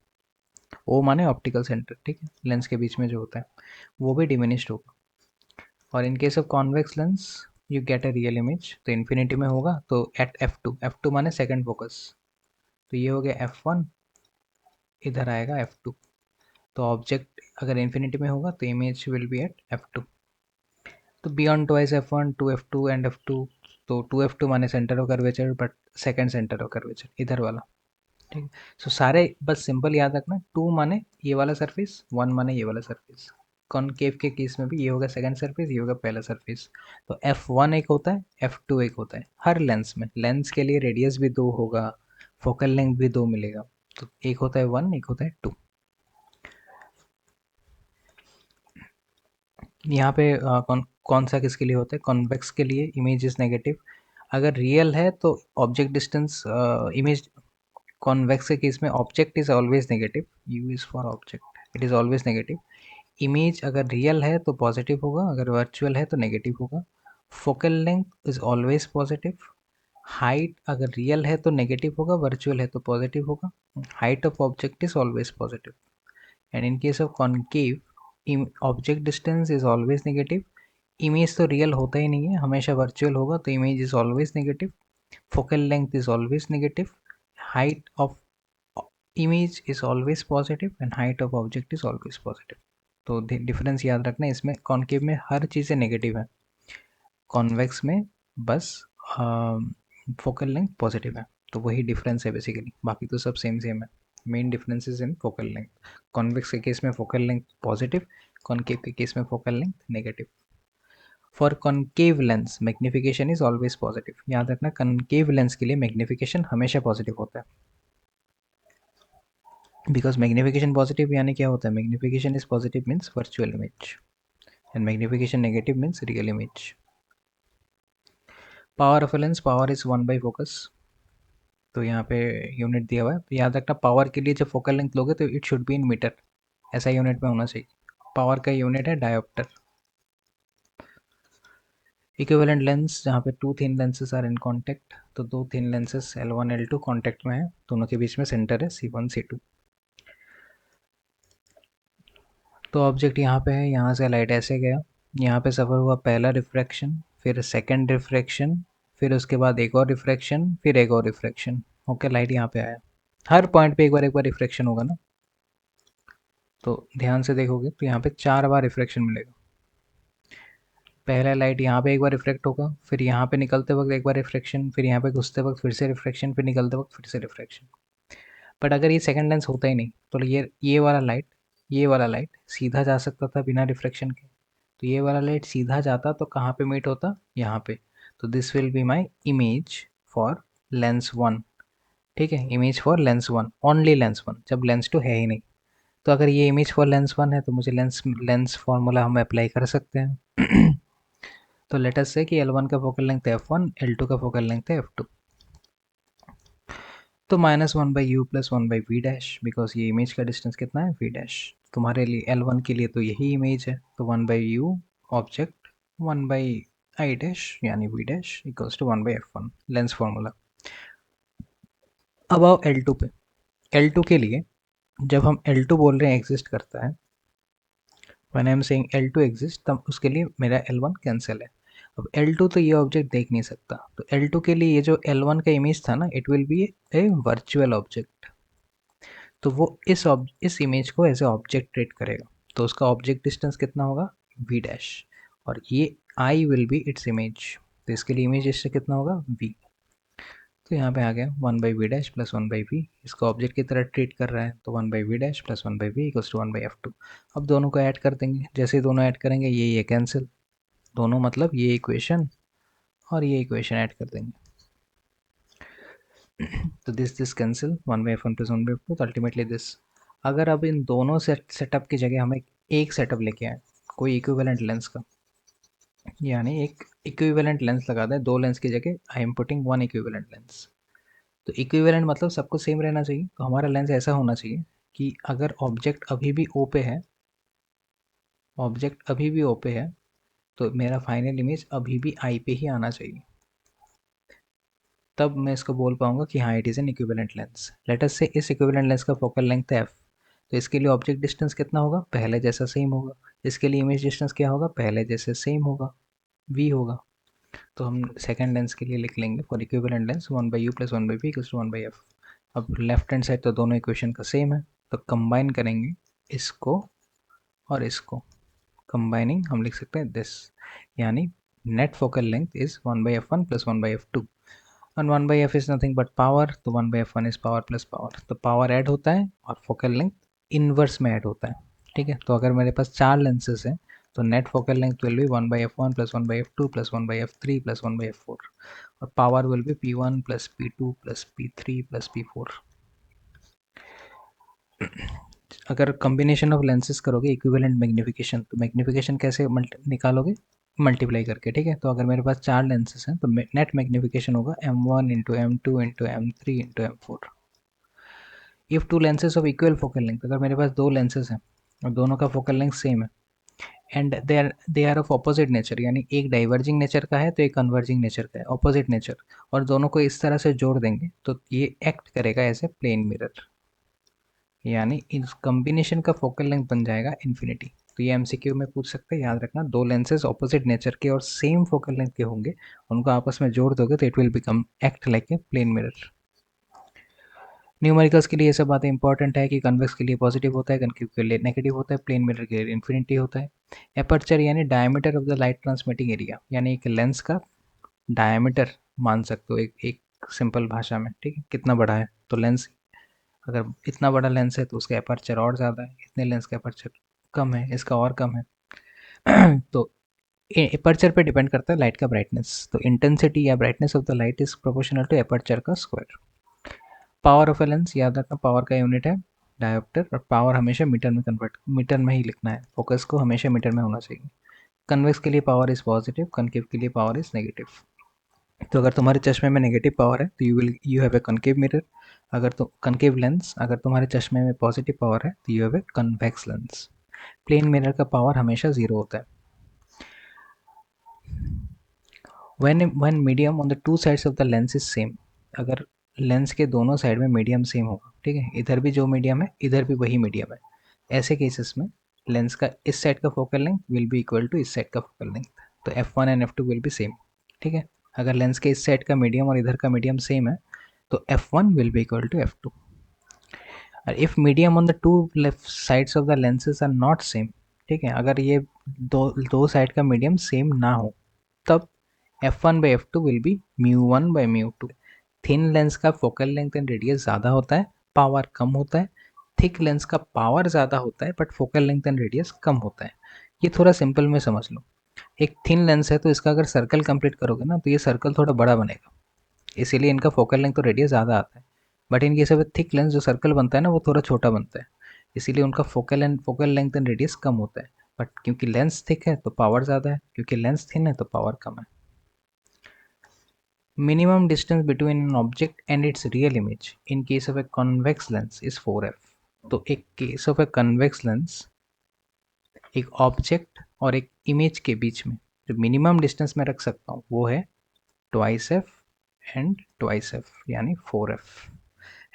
O माने ऑप्टिकल सेंटर, ठीक है, लेंस के बीच में जो होता है वो भी डिमिनिश्ड होगा। और इन case of convex lens you get a real image, तो इन्फिनिटी में होगा तो एट F2 माने सेकंड फोकस, तो ये हो गया F1, इधर आएगा F2। तो ऑब्जेक्ट अगर इन्फिनिटी में होगा तो image will be eight F2। तो beyond twice F1 2F2 and F2, तो 2F2 माने centre of curvature, but second centre of curvature इधर वाला, ठीक है। सो सारे बस सिंपल याद रखना, 2 माने ये वाला सरफेस, 1 माने ये वाला सरफेस। कॉनकेव के केस में भी ये होगा सेकंड सरफेस, ये होगा पहला सरफेस। तो F1 एक होता है, F2 एक होता है हर लेंस में। लेंस के लिए रेडियस भी 2 होगा, फोकल लेंथ भी 2 मिलेगा, तो एक होता है 1, एक होता है 2। यहाँ पे कौन सा किसके लिए होता है? कॉन्वेक्स के लिए इमेज इज नेगेटिव। अगर रियल है तो ऑब्जेक्ट डिस्टेंस इमेज, कॉन्वेक्स के केस में object is always negative, you is for object, it is always negative. Image अगर रियल है तो पॉजिटिव होगा, अगर वर्चुअल है तो नेगेटिव होगा। Focal length is always positive. Height अगर रियल है तो नेगेटिव होगा, वर्चुअल है तो पॉजिटिव होगा। Height of object is always positive. And in case of concave object distance is always negative. Image तो रियल होता ही नहीं है, हमेशा वर्चुअल होगा, तो image is always negative. Focal length is always negative. Height of image is always positive and height of object is always positive. तो difference याद रखना, इसमें कॉनकेव में हर चीज़ें नेगेटिव है, कॉन्वेक्स में बस फोकल लेंथ पॉजिटिव है। तो वही डिफरेंस है बेसिकली, बाकी तो सब सेम सेम है। Main difference is in focal length. Convex के केस में फोकल लेंथ पॉजिटिव, कॉनकेव के केस में focal length negative. For concave lens magnification is always positive. याद रखना कॉनकेव लेंस के लिए मैग्निफिकेशन हमेशा पॉजिटिव होता है, बिकॉज मैग्निफिकेशन पॉजिटिव यानी क्या होता है? Magnification is positive means virtual image and magnification negative means real image. Power of lens, power is one by focus. तो यहाँ पे यूनिट दिया हुआ है, याद रखना पावर के लिए जब फोकल लेंथ लोगे तो it should be in metre, ऐसा यूनिट में होना चाहिए। पावर का यूनिट है डायोप्टर। इक्विवेलेंट लेंस, जहाँ पे two thin lenses are in contact, तो दो thin lenses L1 L2 contact में है, दोनों के बीच में सेंटर है C1 C2। तो ऑब्जेक्ट यहाँ पे है, यहाँ से लाइट ऐसे गया, यहाँ पे सफ़र हुआ पहला रिफ्रैक्शन, फिर सेकंड रिफ्रैक्शन, फिर उसके बाद एक और रिफ्रैक्शन, फिर एक और रिफ्रैक्शन, ओके लाइट यहाँ पे आया। हर पॉइंट पे एक बार रिफ्रैक्शन होगा ना, तो ध्यान से देखोगे तो यहाँ पे 4 बार रिफ्रैक्शन मिलेगा। पहला लाइट यहाँ पे एक बार रिफ्रैक्ट होगा, फिर यहाँ पे निकलते वक्त एक बार रिफ्रैक्शन, फिर यहाँ पे घुसते वक्त फिर से रिफ्रैक्शन, फिर निकलते वक्त फिर से रिफ्रैक्शन। बट अगर ये सेकंड लेंस होता ही नहीं तो ये वाला लाइट सीधा जा सकता था बिना रिफ्रैक्शन के, तो ये वाला लाइट सीधा जाता तो कहाँ पे मीट होता? यहाँ पे। तो this will be my image for Lenz 1, ठीक है, image for Lenz 1, only lens 1, जब लेंस 2 है ही नहीं। तो अगर ये इमेज फॉर लेंस 1 है तो मुझे लेंस लेंस फार्मूला हम अप्लाई कर सकते हैं। तो लेट अस से कि L1 का फोकल लेंथ है F1, L2 का फोकल लेंथ है F2। तो -1/u + 1/v डैश, बिकॉज ये इमेज का डिस्टेंस कितना है? v dash. तुम्हारे लिए L1 के लिए तो यही इमेज है, तो 1/u ऑब्जेक्ट 1/i डैश यानी v dash equals to 1/f1, lens formula. अब आओ L2 पे। L2 के लिए जब हम L2 बोल रहे हैं एग्जिस्ट करता है, when I am saying L2 exist, तब उसके लिए मेरा L1 कैंसिल है। अब L2 तो ये ऑब्जेक्ट देख नहीं सकता, तो L2 के लिए ये जो L1 का इमेज था ना, it will be A virtual object. तो वो इस इमेज को एज ए ऑब्जेक्ट ट्रीट करेगा, तो उसका ऑब्जेक्ट डिस्टेंस कितना होगा? v डैश, और ये I will be its image, तो इसके लिए इमेज डिस्टेंस कितना होगा? v। तो यहाँ पे आ गया 1/v डैश + 1/v, इसको ऑब्जेक्ट की तरह ट्रीट कर रहा है, तो 1/v dash + 1/v equals to 1/f2। अब दोनों को ऐड कर देंगे, जैसे ही दोनों ऐड करेंगे ये कैंसिल, दोनों मतलब ये इक्वेशन और ये इक्वेशन ऐड कर देंगे। तो दिस कैंसिल, 1/f1 + 1/f2, तो अल्टीमेटली दिस। अगर अब इन दोनों सेटअप की जगह हमें एक सेटअप लेके आए, कोई इक्विवेलेंट लेंस का, यानी एक इक्विवेलेंट लेंस लगा दें, दो लेंस की जगह I am putting one equivalent lens. तो इक्विवेलेंट मतलब सबको सेम रहना चाहिए। तो हमारा लेंस ऐसा होना चाहिए कि अगर ऑब्जेक्ट अभी भी ओ पे है, ऑब्जेक्ट अभी भी ओ पे है, तो मेरा फाइनल इमेज अभी भी आई पे ही आना चाहिए। तब मैं इसको बोल पाऊंगा कि हाँ it is an equivalent lens. Let us से इस इक्विवेलेंट लेंस का फोकल लेंथ है एफ। तो इसके लिए ऑब्जेक्ट डिस्टेंस कितना होगा, पहले जैसा सेम होगा। इसके लिए इमेज डिस्टेंस क्या होगा, पहले जैसे सेम होगा, वी होगा। तो हम सेकंड लेंस के लिए लिख लेंगे for equivalent lens 1/u + 1/v = 1/f। अब लेफ्ट हैंड साइड तो दोनों इक्वेशन का सेम है, तो कंबाइन करेंगे इसको और इसको। कंबाइनिंग हम लिख सकते हैं दिस, यानी net focal length is 1/f1 + 1/f2। और 1/f is nothing but power, तो 1/f1 is power plus power. तो पावर ऐड होता है और फोकल लेंथ इनवर्स में ऐड होता है। ठीक है, तो अगर मेरे पास 4 लेंसेज हैं तो net focal length will B 1/f1 + 1/f2 + 1/f3 + 1/f4, और power will be p1 + p2 + p3 + p4। अगर कॉम्बिनेशन ऑफ लेंसेज करोगे इक्विवेलेंट मैग्निफिकेशन, तो मैग्निफिकेशन कैसे निकालोगे, मल्टीप्लाई करके। ठीक है, तो अगर मेरे पास 4 लेंसेज हैं तो नेट मैग्निफिकेशन होगा m1 × m2 × m3 × m4। If two lenses of equal focal length, अगर मेरे पास दो लेंसेज हैं और दोनों का फोकल लेंथ सेम है, and they are of opposite nature, यानी एक डाइवर्जिंग नेचर का है तो एक कन्वर्जिंग नेचर का है, ऑपोजिट नेचर, और दोनों को इस तरह से जोड़ देंगे तो ये एक्ट करेगा एज ए प्लेन मिरर, यानी इस कॉम्बिनेशन का फोकल लेंथ बन जाएगा इन्फिनिटी। तो ये एमसीक्यू में पूछ सकते हैं, याद रखना। दो लेंसेज ऑपोजिट नेचर के और सेम फोकल लेंथ के होंगे, उनको आपस में जोड़ दोगे तो it will become act like a plane mirror. Numericals के लिए ये सब बातें इंपॉर्टेंट है कि कन्वेक्स के लिए पॉजिटिव होता है, कनकेव के लिए नेगेटिव होता है, प्लेन मिरर के लिए इन्फिनिटी होता है। एपर्चर यानी diameter of the light transmitting area, यानी एक लेंस का डायमीटर मान सकते हो, एक एक सिंपल भाषा में। ठीक है, कितना बड़ा है, तो लेंस अगर इतना बड़ा लेंस है तो उसका एपर्चर और ज़्यादा है, इतने लेंस का एपर्चर कम है, इसका और कम है। तो एपर्चर पे डिपेंड करता है लाइट का ब्राइटनेस। तो इंटेंसिटी या brightness of the light is proportional to aperture का square. Power of a lens, याद रखना पावर का यूनिट है डायोप्टर, और पावर हमेशा मीटर में ही लिखना है, फोकस को हमेशा मीटर में होना चाहिए। कन्वेक्स के लिए पावर इज पॉजिटिव, कनकेव के लिए पावर इज नेगेटिव। तो अगर तुम्हारे चश्मे में नेगेटिव पावर है तो you have A concave mirror. अगर तो कनकेव लेंस, अगर तुम्हारे चश्मे में पॉजिटिव पावर है तो you have a convex lens. Plane mirror का पावर हमेशा 0 होता है। when medium on the two sides of the lens is same, अगर लेंस के दोनों साइड में मीडियम सेम होगा, ठीक है, इधर भी जो मीडियम है इधर भी वही मीडियम है, ऐसे केसेस में लेंस का इस साइड का focal length will be equal to इस साइड का फोकल लेंथ। तो f1 and f2 will be same. ठीक है, अगर लेंस के इस साइड का मीडियम और इधर का मीडियम सेम है तो f1 will be equal to f2। और if medium on the two left sides of the lenses are not same, ठीक है, अगर ये दो दो साइड का मीडियम सेम ना हो, तब f1/f2 will be μ1/μ2। Thin lens का फोकल लेंथ एंड रेडियस ज़्यादा होता है, पावर कम होता है। थिक लेंस का पावर ज़्यादा होता है but focal length and radius कम होता है। ये थोड़ा सिंपल में समझ लो। एक थिन लेंस है तो इसका अगर सर्कल कंप्लीट करोगे ना तो ये सर्कल थोड़ा बड़ा बनेगा, इसीलिए इनका फोकल लेंथ और रेडियस ज़्यादा आता है। But in case of thick lens जो सर्कल बनता है ना वो थोड़ा छोटा बनता है, इसीलिए उनका फोकल लेंथ एंड रेडियस कम होता है। बट क्योंकि लेंस थिक है तो पावर ज़्यादा है, क्योंकि लेंस थिन है तो पावर कम है। Minimum distance between an object and its real image in case of a convex lens is 4f। तो एक case of A convex lens, एक ऑब्जेक्ट और एक इमेज के बीच में जो मिनिमम डिस्टेंस मैं रख सकता हूँ वो है twice F and twice F, यानी 4f।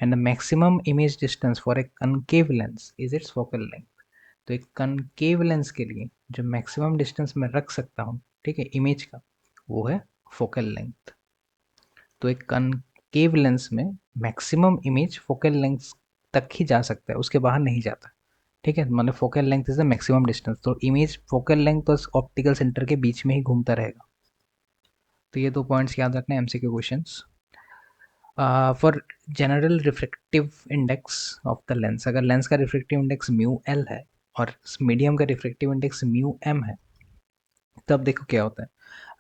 And the maximum image distance for a concave lens is it's focal length. तो एक कनकेव लेंस के लिए जो मैक्सिमम डिस्टेंस मैं रख सकता हूँ, ठीक है, इमेज का, वो है फोकल लेंथ। तो एक कनकेव लेंस में मैक्सिमम इमेज फोकल लेंथ तक ही जा सकता है, उसके बाहर नहीं जाता। ठीक है, मतलब focal length is the maximum distance, तो इमेज फोकल लेंथ और ऑप्टिकल सेंटर के बीच में ही घूमता रहेगा। तो ये दो पॉइंट्स याद रखना MCQ questions. For general refractive index of the lens, अगर लेंस का रिफ्रेक्टिव इंडेक्स म्यू एल है और मीडियम का रिफ्रेक्टिव इंडेक्स म्यू एम है, तब देखो क्या होता है।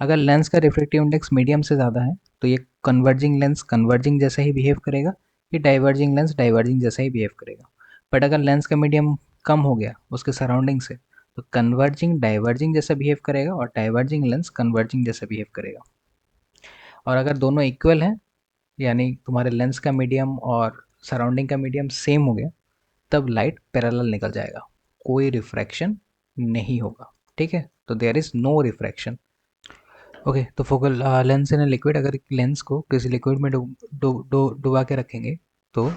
अगर लेंस का रिफ्रेक्टिव इंडेक्स मीडियम से ज़्यादा है तो ये कन्वर्जिंग लेंस कन्वर्जिंग जैसा ही बिहेव करेगा, ये डाइवर्जिंग लेंस डाइवर्जिंग जैसा ही बिहेव करेगा। बट अगर लेंस का मीडियम कम हो गया उसके सराउंडिंग से, तो कन्वर्जिंग डाइवर्जिंग जैसा बिहेव करेगा और डाइवर्जिंग लेंस कन्वर्जिंग जैसा बिहेव करेगा। और अगर दोनों इक्वल हैं यानी तुम्हारे लेंस का मीडियम और सराउंडिंग का मीडियम सेम हो गया, तब लाइट पैरेलल निकल जाएगा, कोई रिफ्रैक्शन नहीं होगा। ठीक है, तो there is no refraction. Okay, तो फोकल लेंस इन लिक्विड, अगर लेंस को किसी लिक्विड में डुबा के रखेंगे, तो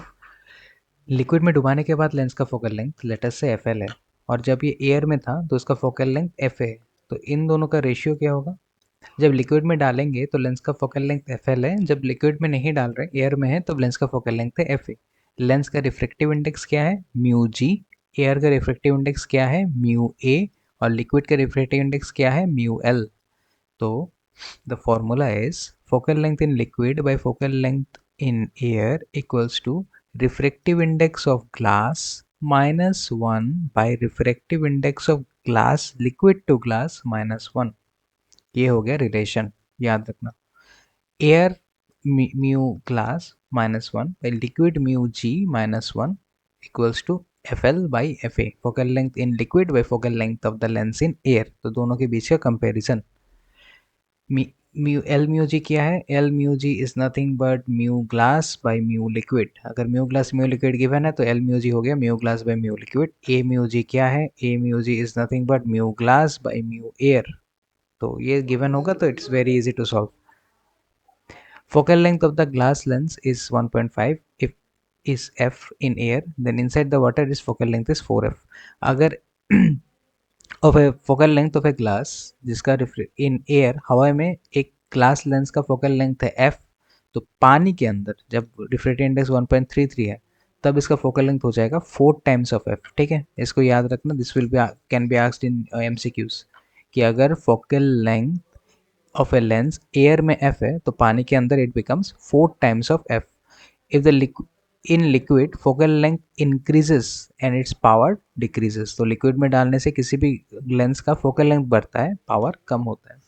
लिक्विड में डुबाने के बाद लेंस का फोकल लेंथ लेटर से एफ एल है, और जब ये एयर में था तो इसका फोकल लेंथ एफ है। तो इन दोनों का रेशियो क्या होगा? जब लिक्विड में डालेंगे तो लेंस का फोकल लेंथ एफ एल है, जब लिक्विड में नहीं डाल रहे, एयर में है, तब लेंस का फोकल लेंथ है एफ ए। लेंस का रिफ्रेक्टिव इंडेक्स क्या है? Mu G. एयर का रिफ्रेक्टिव इंडेक्स क्या है? Mu A. और लिक्विड का रिफ्रेक्टिव इंडेक्स क्या है? Mu L. तो the formula is focal length in liquid by focal length in air equals to refractive index of glass minus 1 by refractive index of glass liquid to glass minus 1। ये हो गया relation, याद रखना। Air mu glass minus one by liquid mu G minus one equals to F L by F A, focal length in liquid by focal length of the lens in air. तो दोनों के बीच का comparison. Mu L mu G क्या है? L mu G is nothing but mu glass by mu liquid. अगर mu glass mu liquid given है तो एल म्यू जी हो गया mu glass by mu liquid. A mu G क्या है? A mu G is nothing but mu glass by mu air. तो ये given होगा तो it's very easy to solve. Focal length of the glass lens is 1.5 if is f in air, then inside the water is focal length is 4f। अगर of a focal length of a glass जिसका in air हवा में एक glass lens का focal length है f, तो पानी के अंदर जब रिफ्रैक्टिव इंडेक्स 1.33 है, तब इसका फोकल लेंथ हो जाएगा 4 टाइम्स ऑफ f। ठीक है, इसको याद रखना, this will B can be asked in MCQs कि अगर focal length of a lens air में f है तो पानी के अंदर it becomes 4 times of f। If the in liquid focal length increases and it's power decreases, तो liquid में डालने से किसी भी लेंस का फोकल लेंथ बढ़ता है, पावर कम होता है।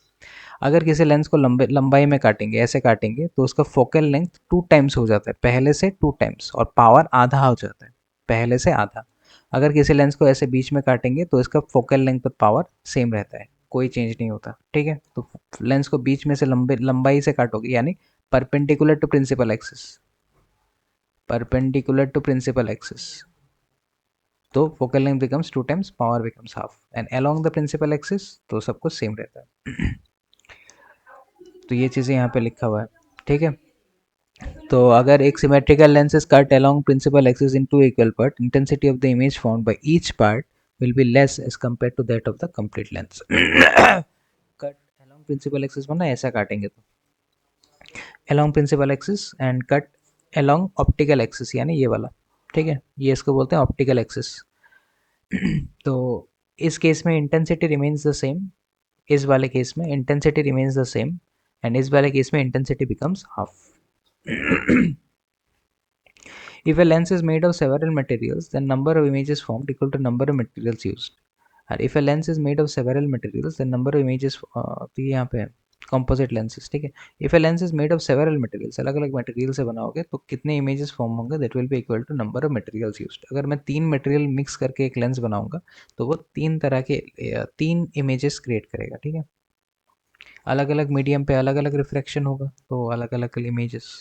अगर किसी लेंस को लंबाई में काटेंगे, ऐसे काटेंगे, तो उसका फोकल लेंथ 2 टाइम्स हो जाता है, पहले से 2 टाइम्स, और पावर आधा हो जाता है, पहले से आधा। अगर किसी लेंस को ऐसे बीच में काटेंगे तो इसका फोकल लेंथ और पावर सेम रहता है, कोई चेंज नहीं होता। ठीक है, तो लेंस को बीच में से लंबाई से काटोगे, यानी perpendicular to principal axis, perpendicular to principal axis, तो focal length becomes 2 times, power becomes half, and along the principal axis तो सब कुछ सेम रहता है। तो ये चीज़ें यहाँ पे लिखा हुआ है। ठीक है, तो अगर एक symmetrical lens is cut along principal axis in two equal part, intensity of the image found by each part will be less as compared to that of the complete lens। Cut along principal axis वरना ऐसा काटेंगे तो along principal axis and cut along optical axis, यानी ये वाला। ठीक है, ये इसको बोलते हैं ऑप्टिकल एक्सिस। तो इस केस में इंटेंसिटी रिमेन्स द सेम, इस वाले केस में intensity remains the same, and इस वाले केस में intensity becomes half. If a lens is made of several materials, then number of images formed equal to number of materials used। और if a lens is made of several materials, then number of images तो ये यहाँ पे है composite lenses। ठीक है, if a lens is made of several materials, अलग अलग मटेरियल से बना होगा, तो कितने इमेजेस फॉर्म होंगे? That will be equal to number of materials used. अगर मैं 3 मटेरियल मिक्स करके एक लेंस बनाऊंगा तो वो 3 तरह के 3 इमेजेस क्रिएट करेगा। ठीक है, अलग अलग मीडियम पे अलग अलग रिफ्रैक्शन होगा, तो अलग अलग इमेजेस।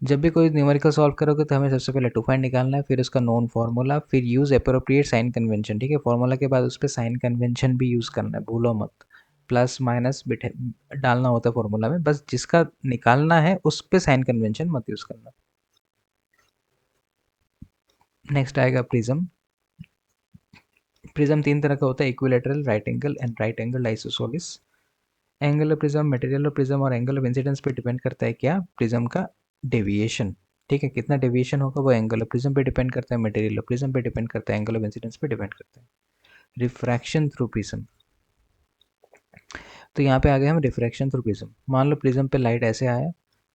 जब भी कोई न्यूमेरिकल सॉल्व करोगे तो हमें सबसे पहले टू फाइंड निकालना है, फिर उसका नोन फार्मूला, फिर यूज़ अप्रोप्रिएट साइन कन्वेंशन। ठीक है, फार्मूला के बाद उस पर साइन कन्वेंशन भी यूज़ करना है, भूलो मत। प्लस माइनस बिठे डालना होता है फार्मूला में, बस जिसका निकालना है उस पर साइन कन्वेंशन मत यूज़ करना। नेक्स्ट आएगा प्रिज्म। प्रिज्म 3 तरह का होता है, equilateral, right angle and right angle isosceles. Angle of prism, material of prism और एंगल ऑफ इंसिडेंस पे डिपेंड करता है क्या? प्रिज्म का डेविएशन। ठीक है, कितना डेविएशन होगा वो एंगल ऑफ प्रिज्म पे डिपेंड करता है, मटेरियल ऑफ प्रिज्म पे डिपेंड करता है, एंगल ऑफ इंसिडेंस पे डिपेंड करता है। रिफ्रैक्शन थ्रू प्रिज्म, तो यहाँ पे आ गए हम रिफ्रैक्शन थ्रू प्रिज्म। मान लो प्रिज्म पे लाइट ऐसे आया,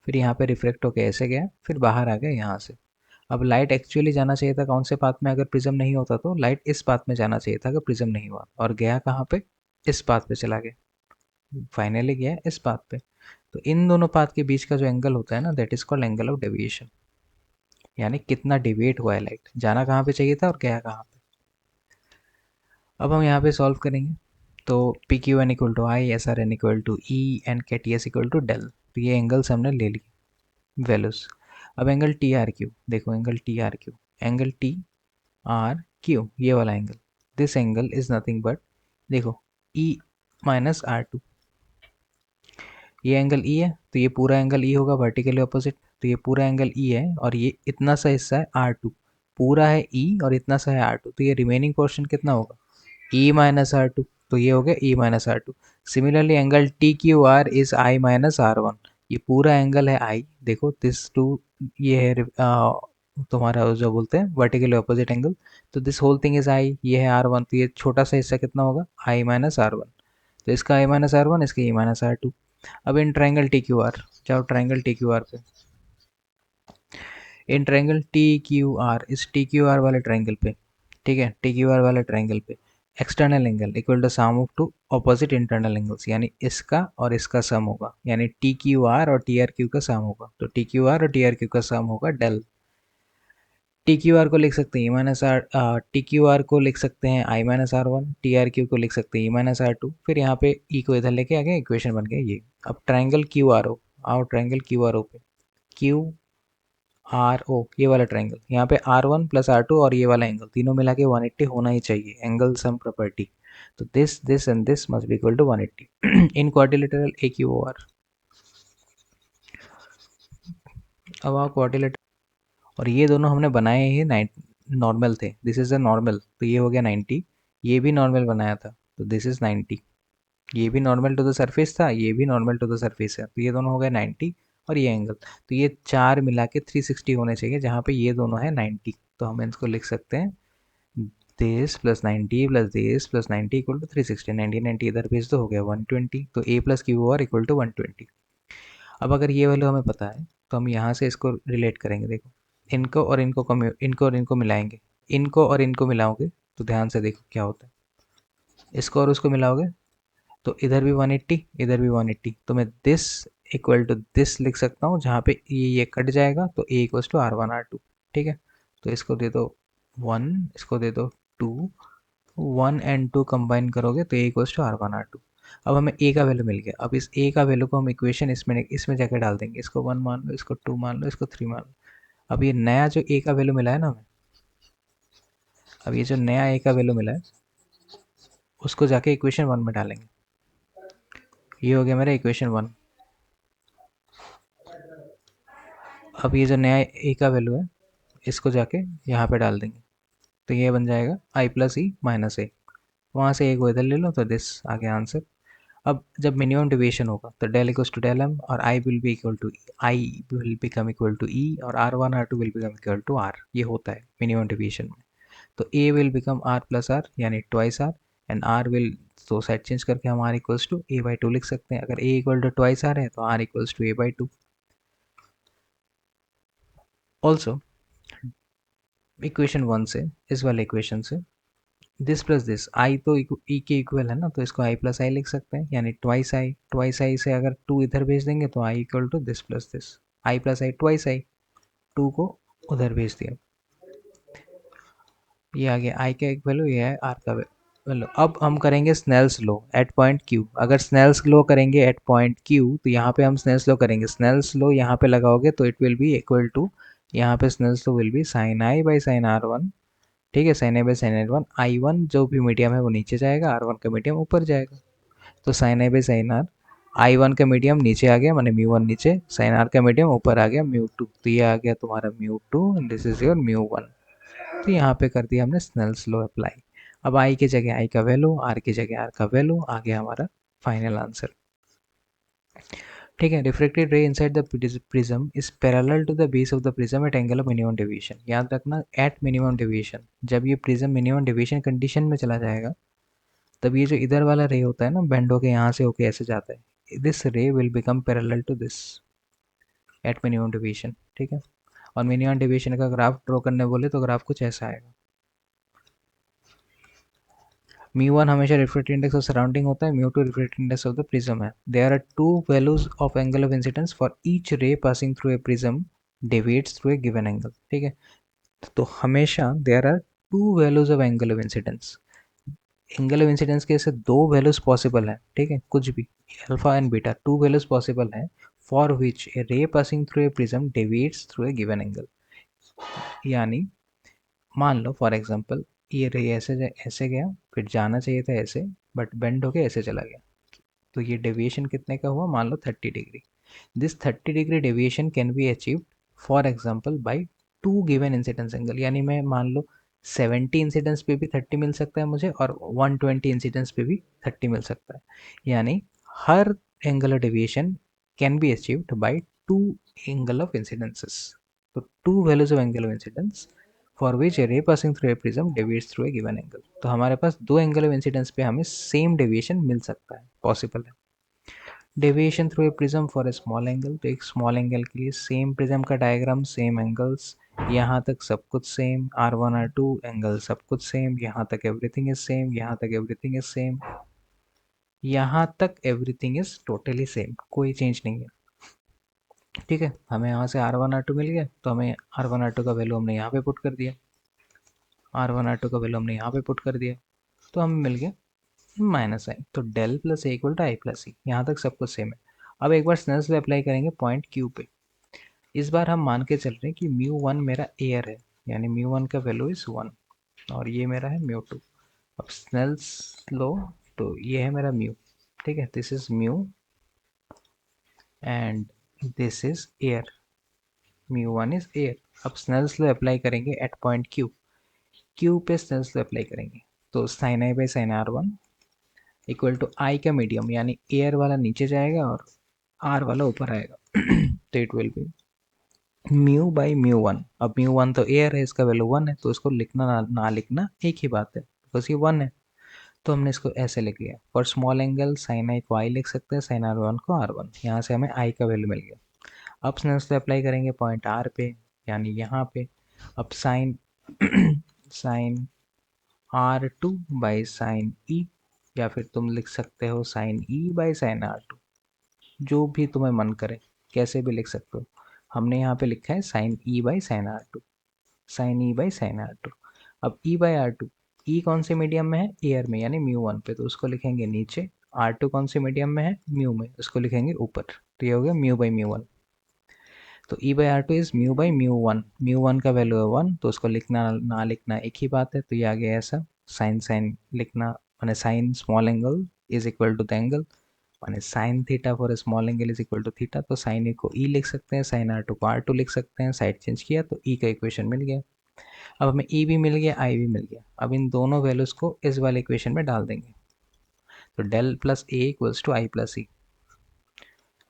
फिर यहाँ पे रिफ्लेक्ट होकर ऐसे गया, फिर बाहर आ गया यहाँ से। अब लाइट एक्चुअली जाना चाहिए था कौन से पाथ में? अगर प्रिज्म नहीं होता तो लाइट इस पाथ में जाना चाहिए था, अगर प्रिज्म नहीं हुआ, और गया कहाँ पे? इस पाथ पे चला गया, फाइनली गया इस पाथ पे। तो इन दोनों पाथ के बीच का जो एंगल होता है ना, that is called angle of deviation, यानी कितना डिविएट हुआ है लाइट, जाना कहाँ पे चाहिए था और गया कहाँ पे। अब हम यहाँ पे सॉल्व करेंगे, तो P Q N equal to I, S R N equal to E, and K T S equal to del. तो ये एंगल्स हमने ले लिए। वैल्यूज। अब एंगल टी आर क्यू देखो, angle T R Q, angle T R Q, ये वाला angle, this angle is nothing but, देखो, ई माइनस आर टू। ये एंगल ई है तो ये पूरा एंगल ई होगा वर्टिकली ऑपोजिट, तो ये पूरा एंगल ई है और ये इतना सा हिस्सा है आर टू, पूरा है ई और इतना सा है आर टू, तो ये रिमेनिंग पोर्शन कितना होगा, ई माइनस आर टू, तो ये हो गया E minus R two. Similarly angle T Q R is I minus R one, ये पूरा एंगल है आई, देखो दिस टू, ये है तुम्हारा जो बोलते हैं वर्टिकली ऑपोजिट एंगल, तो this whole thing is I, ये है आर वन, तो ये छोटा सा हिस्सा कितना होगा, आई माइनस आर वन, तो इसका आई माइनस आर वन, इसका ई माइनस आर टू। अब in triangle T Q R, जाओ ट्राइंगल टी क्यू आर पे, in triangle T Q R, इस टी क्यू आर वाले ट्राइंगल पे, ठीक है, टी क्यू आर वाले ट्राइंगल पे external angle equal to sum of two opposite internal angles, यानी इसका और इसका सम होगा, यानी टी क्यू आर और टी आर क्यू का सम होगा, तो टी क्यू आर और टी आर क्यू का सम होगा डेल। टी क्यू आर को लिख सकते हैं E minus R, T Q R को लिख सकते हैं I minus R one, T R Q को लिख सकते हैं ई माइनस आर टू, फिर यहाँ पे ई को इधर लेके आ गए, इक्वेशन बन गया ये। अब ट्राइंगल क्यू आर ओ, आओ ट्राइंगल क्यू आर ओ पे, क्यू आर ओ, ये वाला ट्राइंगल, यहाँ पे R one plus R two और ये वाला एंगल तीनों मिला के 180 होना ही चाहिए, एंगल सम प्रॉपर्टी, तो this and this must be equal to 180 in quadrilateral A Q O R. अब आओ क्वाड्रिलेटरल, और ये दोनों हमने बनाए ही नॉर्मल थे, दिस इज अ नॉर्मल, तो ये हो गया 90, ये भी नॉर्मल बनाया था, तो दिस इज 90, ये भी नॉर्मल टू द सरफेस था, ये भी नॉर्मल टू द सरफेस है, तो ये दोनों हो गए 90 और ये एंगल, तो ये चार मिला के 360 होने चाहिए, जहाँ पे ये दोनों है 90, तो हम इसको लिख सकते हैं this plus 90 plus this plus 90 equal to 360, 90 90 इधर भेज दो, हो गया 120, तो A plus Q R equal to 120। अब अगर ये वैल्यू हमें पता है तो हम यहाँ से इसको रिलेट करेंगे, देखो, इनको और इनको मिलाएंगे, इनको और इनको मिलाओगे तो ध्यान से देखो क्या होता है, इसको और उसको मिलाओगे तो इधर भी 180 इधर भी 180, तो मैं दिस इक्वल टू दिस लिख सकता हूँ, जहाँ पे ये कट जाएगा तो A equals to R one R two, ठीक है, तो इसको दे दो 1, इसको दे दो 2, 1 एंड 2 कंबाइन करोगे तो A equals to R one R two. अब हमें ए का वैल्यू मिल गया, अब इस ए का वैल्यू को हम इक्वेशन इसमें जाकर डाल देंगे, इसको 1 मान लो, इसको 2 मान लो, इसको 3 मान लो। अब ये नया जो ए का वैल्यू मिला है ना हमें, अब ये जो नया ए का वैल्यू मिला है उसको जाके इक्वेशन 1 में डालेंगे, ये हो गया मेरा इक्वेशन 1। अब ये जो नया ए का वैल्यू है इसको जाके यहाँ पे डाल देंगे, तो ये बन जाएगा आई प्लस ई माइनस ए, वहाँ से ए को इधर ले लो तो दिस आ गया आंसर। अब जब मिनिमम डिविएशन होगा तो del equals to del M, और I will be equal to I will become equal to E, और R one R two will become equal to R, ये होता है मिनिमम डिविएशन में। तो A will become R plus R यानी twice R, and R will, तो side change करके हम R equals to A by two लिख सकते हैं, अगर A equal to twice are है तो R equals to A by two. Also equation 1 से, इस वाले इक्वेशन से, दिस प्लस दिस, आई तो ई के इक्वल है ना, तो इसको आई प्लस आई लिख सकते हैं, यानी ट्वाइस आई से अगर 2 इधर भेज देंगे तो I equal to this plus this, I plus I twice I, 2 को उधर भेज दिया, ये आ गया आई का एक वैल्यू, ये है आर का वैल्यू। अब हम करेंगे स्नेल्स लो एट पॉइंट क्यू, अगर स्नेल्स लो करेंगे एट पॉइंट क्यू तो यहाँ पे हम स्नेल्स लो करेंगे, स्नेल्स लो यहाँ पे लगाओगे तो it will be equal to, यहाँ पे Snell's law will be sine I by sine R one, ठीक है, sine A by sine R one, I one जो भी मीडियम है वो नीचे जाएगा, आर वन का मीडियम ऊपर जाएगा, तो sine A by sine R, I one का मीडियम नीचे आ गया, मैंने म्यू वन नीचे, साइन आर का मीडियम ऊपर आ गया म्यू टू, तो ये आ गया तुम्हारा mu two, this is your mu one, तो यहाँ पे कर दिया हमने स्नेल्स लॉ अप्लाई। अब आई की जगह आई का वैल्यू, आर की जगह आर का वैल्यू, आ गया हमारा फाइनल आंसर, ठीक है। Reflected ray inside the prism is parallel to the base of the prism at angle of minimum deviation, याद रखना एट मिनिमम डेविएशन, जब ये प्रिज्म मिनिमम डेविएशन कंडीशन में चला जाएगा तब ये जो इधर वाला रे होता है ना, बेंड होके यहाँ से होके ऐसे जाता है, this ray will become parallel to this at minimum deviation, ठीक है। और मिनिमम डेविएशन का ग्राफ ड्रॉ करने बोले तो ग्राफ कुछ ऐसा आएगा, म्यू वन हमेशा रिफ्रैक्टिव इंडेक्स ऑफ सराउंडिंग होता है, mu two refractive index of the prism है, there are two values of angle of incidence for each ray passing through a prism deviates through a given angle, ठीक है। तो हमेशा there are two values of angle of incidence, angle of incidence के ऐसे दो values possible है, ठीक है, कुछ भी, alpha and beta, two values possible है for which a ray passing through a prism deviates through a given angle. यानी मान लो फॉर एग्जांपल ये रे ऐसे गया, फिर जाना चाहिए था ऐसे, बट बेंड होके ऐसे चला गया, तो ये डेविएशन कितने का हुआ, मान लो 30 degree. This 30 degree deviation can be achieved for example by two given incidence angle. यानी मैं मान लो 70 इंसिडेंस पे भी 30 मिल सकता है मुझे, और 120 इंसिडेंस पे भी 30 मिल सकता है। यानी हर angular deviation can be achieved by two angle of incidences. तो two values of angle of incidence for which a ray passing through a prism deviates through a given angle. तो हमारे पास दो एंगल ऑफ इंसिडेंस पे हमें same deviation मिल सकता है, possible है। Deviation through a prism for a small angle, तो एक स्मॉल एंगल के लिए सेम प्रिज्म का डायग्राम, सेम एंगल्स, यहाँ तक सब कुछ सेम, R1 R2 एंगल सब कुछ सेम, यहाँ तक एवरीथिंग इज सेम, यहाँ तक एवरीथिंग इज सेम, यहाँ तक एवरीथिंग इज टोटली सेम, कोई चेंज नहीं है। ठीक है, हमें यहाँ से R1 R2 मिल गया, तो हमें R1 R2 का वैल्यू हमने यहाँ पे पुट कर दिया, R1 R2 का वैल्यू हमने यहाँ पे पुट कर दिया, तो हमें मिल गया माइनस साइन। तो del plus A equal to I plus C, यहाँ तक सब कुछ सेम है। अब एक बार स्नेल्स लॉ अप्लाई करेंगे पॉइंट क्यू पे। इस बार हम मान के चल रहे हैं कि म्यू वन मेरा एयर है, यानी म्यू वन का वैल्यू इज 1, और ये मेरा है म्यू टू। अब स्नेल्स लो, तो ये है मेरा म्यू, ठीक है, this is mu and this is air, mu one is air. अब स्नेल्स लो अप्लाई करेंगे एट पॉइंट क्यू, क्यू पे स्नेल्स लो अप्लाई करेंगे, तो sine I by sine R one equal to I का medium, यानी air वाला नीचे जाएगा और आर वाला ऊपर आएगा। तो it will B mu by mu one. अब म्यू वन तो एयर है, इसका वैल्यू 1 है, तो इसको लिखना ना लिखना एक ही बात है, बिकॉज ये 1 है, तो हमने इसको ऐसे लिख लिया। फॉर स्मॉल एंगल साइन आई को आई लिख सकते हैं, साइन आर वन को R1, यहाँ से हमें आई का वैल्यू मिल गया। अब स्नेल्स लॉ अप्लाई करेंगे पॉइंट आर पे, यानी यहाँ पे। अब sine sine R2 by sine E, या फिर तुम लिख सकते हो sign E by sine R2, जो भी तुम्हें मन करे, कैसे भी लिख सकते हो। हमने यहाँ पे लिखा है sine E by sine R2, sine E by sine R2। अब ई बाई R2, ई कौन से मीडियम में है, एयर में, यानी म्यू वन पे, तो उसको लिखेंगे नीचे। R2 कौन से मीडियम में है, म्यू में, उसको लिखेंगे ऊपर। तो ये हो गया म्यू बाई म्यू वन। तो E by R2 is mu by mu one का वैल्यू है 1, तो उसको लिखना ना लिखना एक ही बात है, तो ये आ गया ऐसा। साइन साइन लिखना, मैंने sine small angle is equal to the angle, माने sine theta for a small angle is equal to theta. तो साइन ए को ई लिख सकते हैं, साइन R2 को R2 लिख सकते हैं, साइड चेंज किया तो ई का इक्वेशन मिल गया। अब हमें ई भी मिल गया, आई भी मिल गया। अब इन दोनों वैल्यूज़ को इस वाले इक्वेशन में डाल देंगे, तो del plus A equals to I plus E.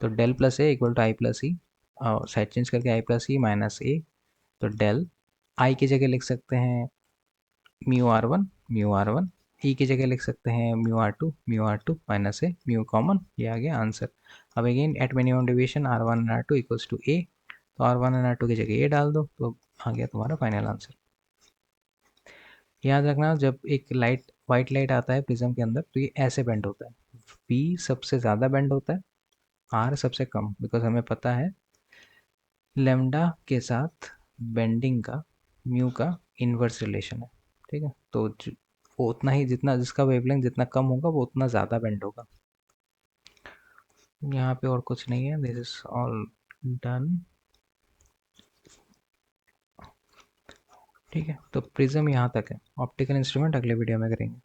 तो del plus A equal to I plus E, side change करके आई प्लस ई माइनस ए, तो डेल आई की जगह लिख सकते हैं म्यू आर वन, ई की जगह लिख सकते हैं mu R two minus A, mu common, ये आ गया आंसर। अब again at minimum division R one and R two equals to A, तो R one and R two की जगह ए डाल दो, तो आ गया तुम्हारा फाइनल आंसर। याद रखना, जब एक लाइट वाइट लाइट आता है प्रिज्म के अंदर, तो ये ऐसे बेंड होता है, पी सबसे ज़्यादा बेंड होता है, आर सबसे कम, बिकॉज हमें पता है लेमडा के साथ बेंडिंग का म्यू का इन्वर्स रिलेशन है। ठीक है, तो वो उतना ही, जितना जिसका वेवलेंथ जितना कम होगा वो उतना ज़्यादा बेंड होगा। यहाँ पे और कुछ नहीं है, दिस इज ऑल डन। ठीक है, तो प्रिज्म यहाँ तक है, ऑप्टिकल इंस्ट्रूमेंट अगले वीडियो में करेंगे।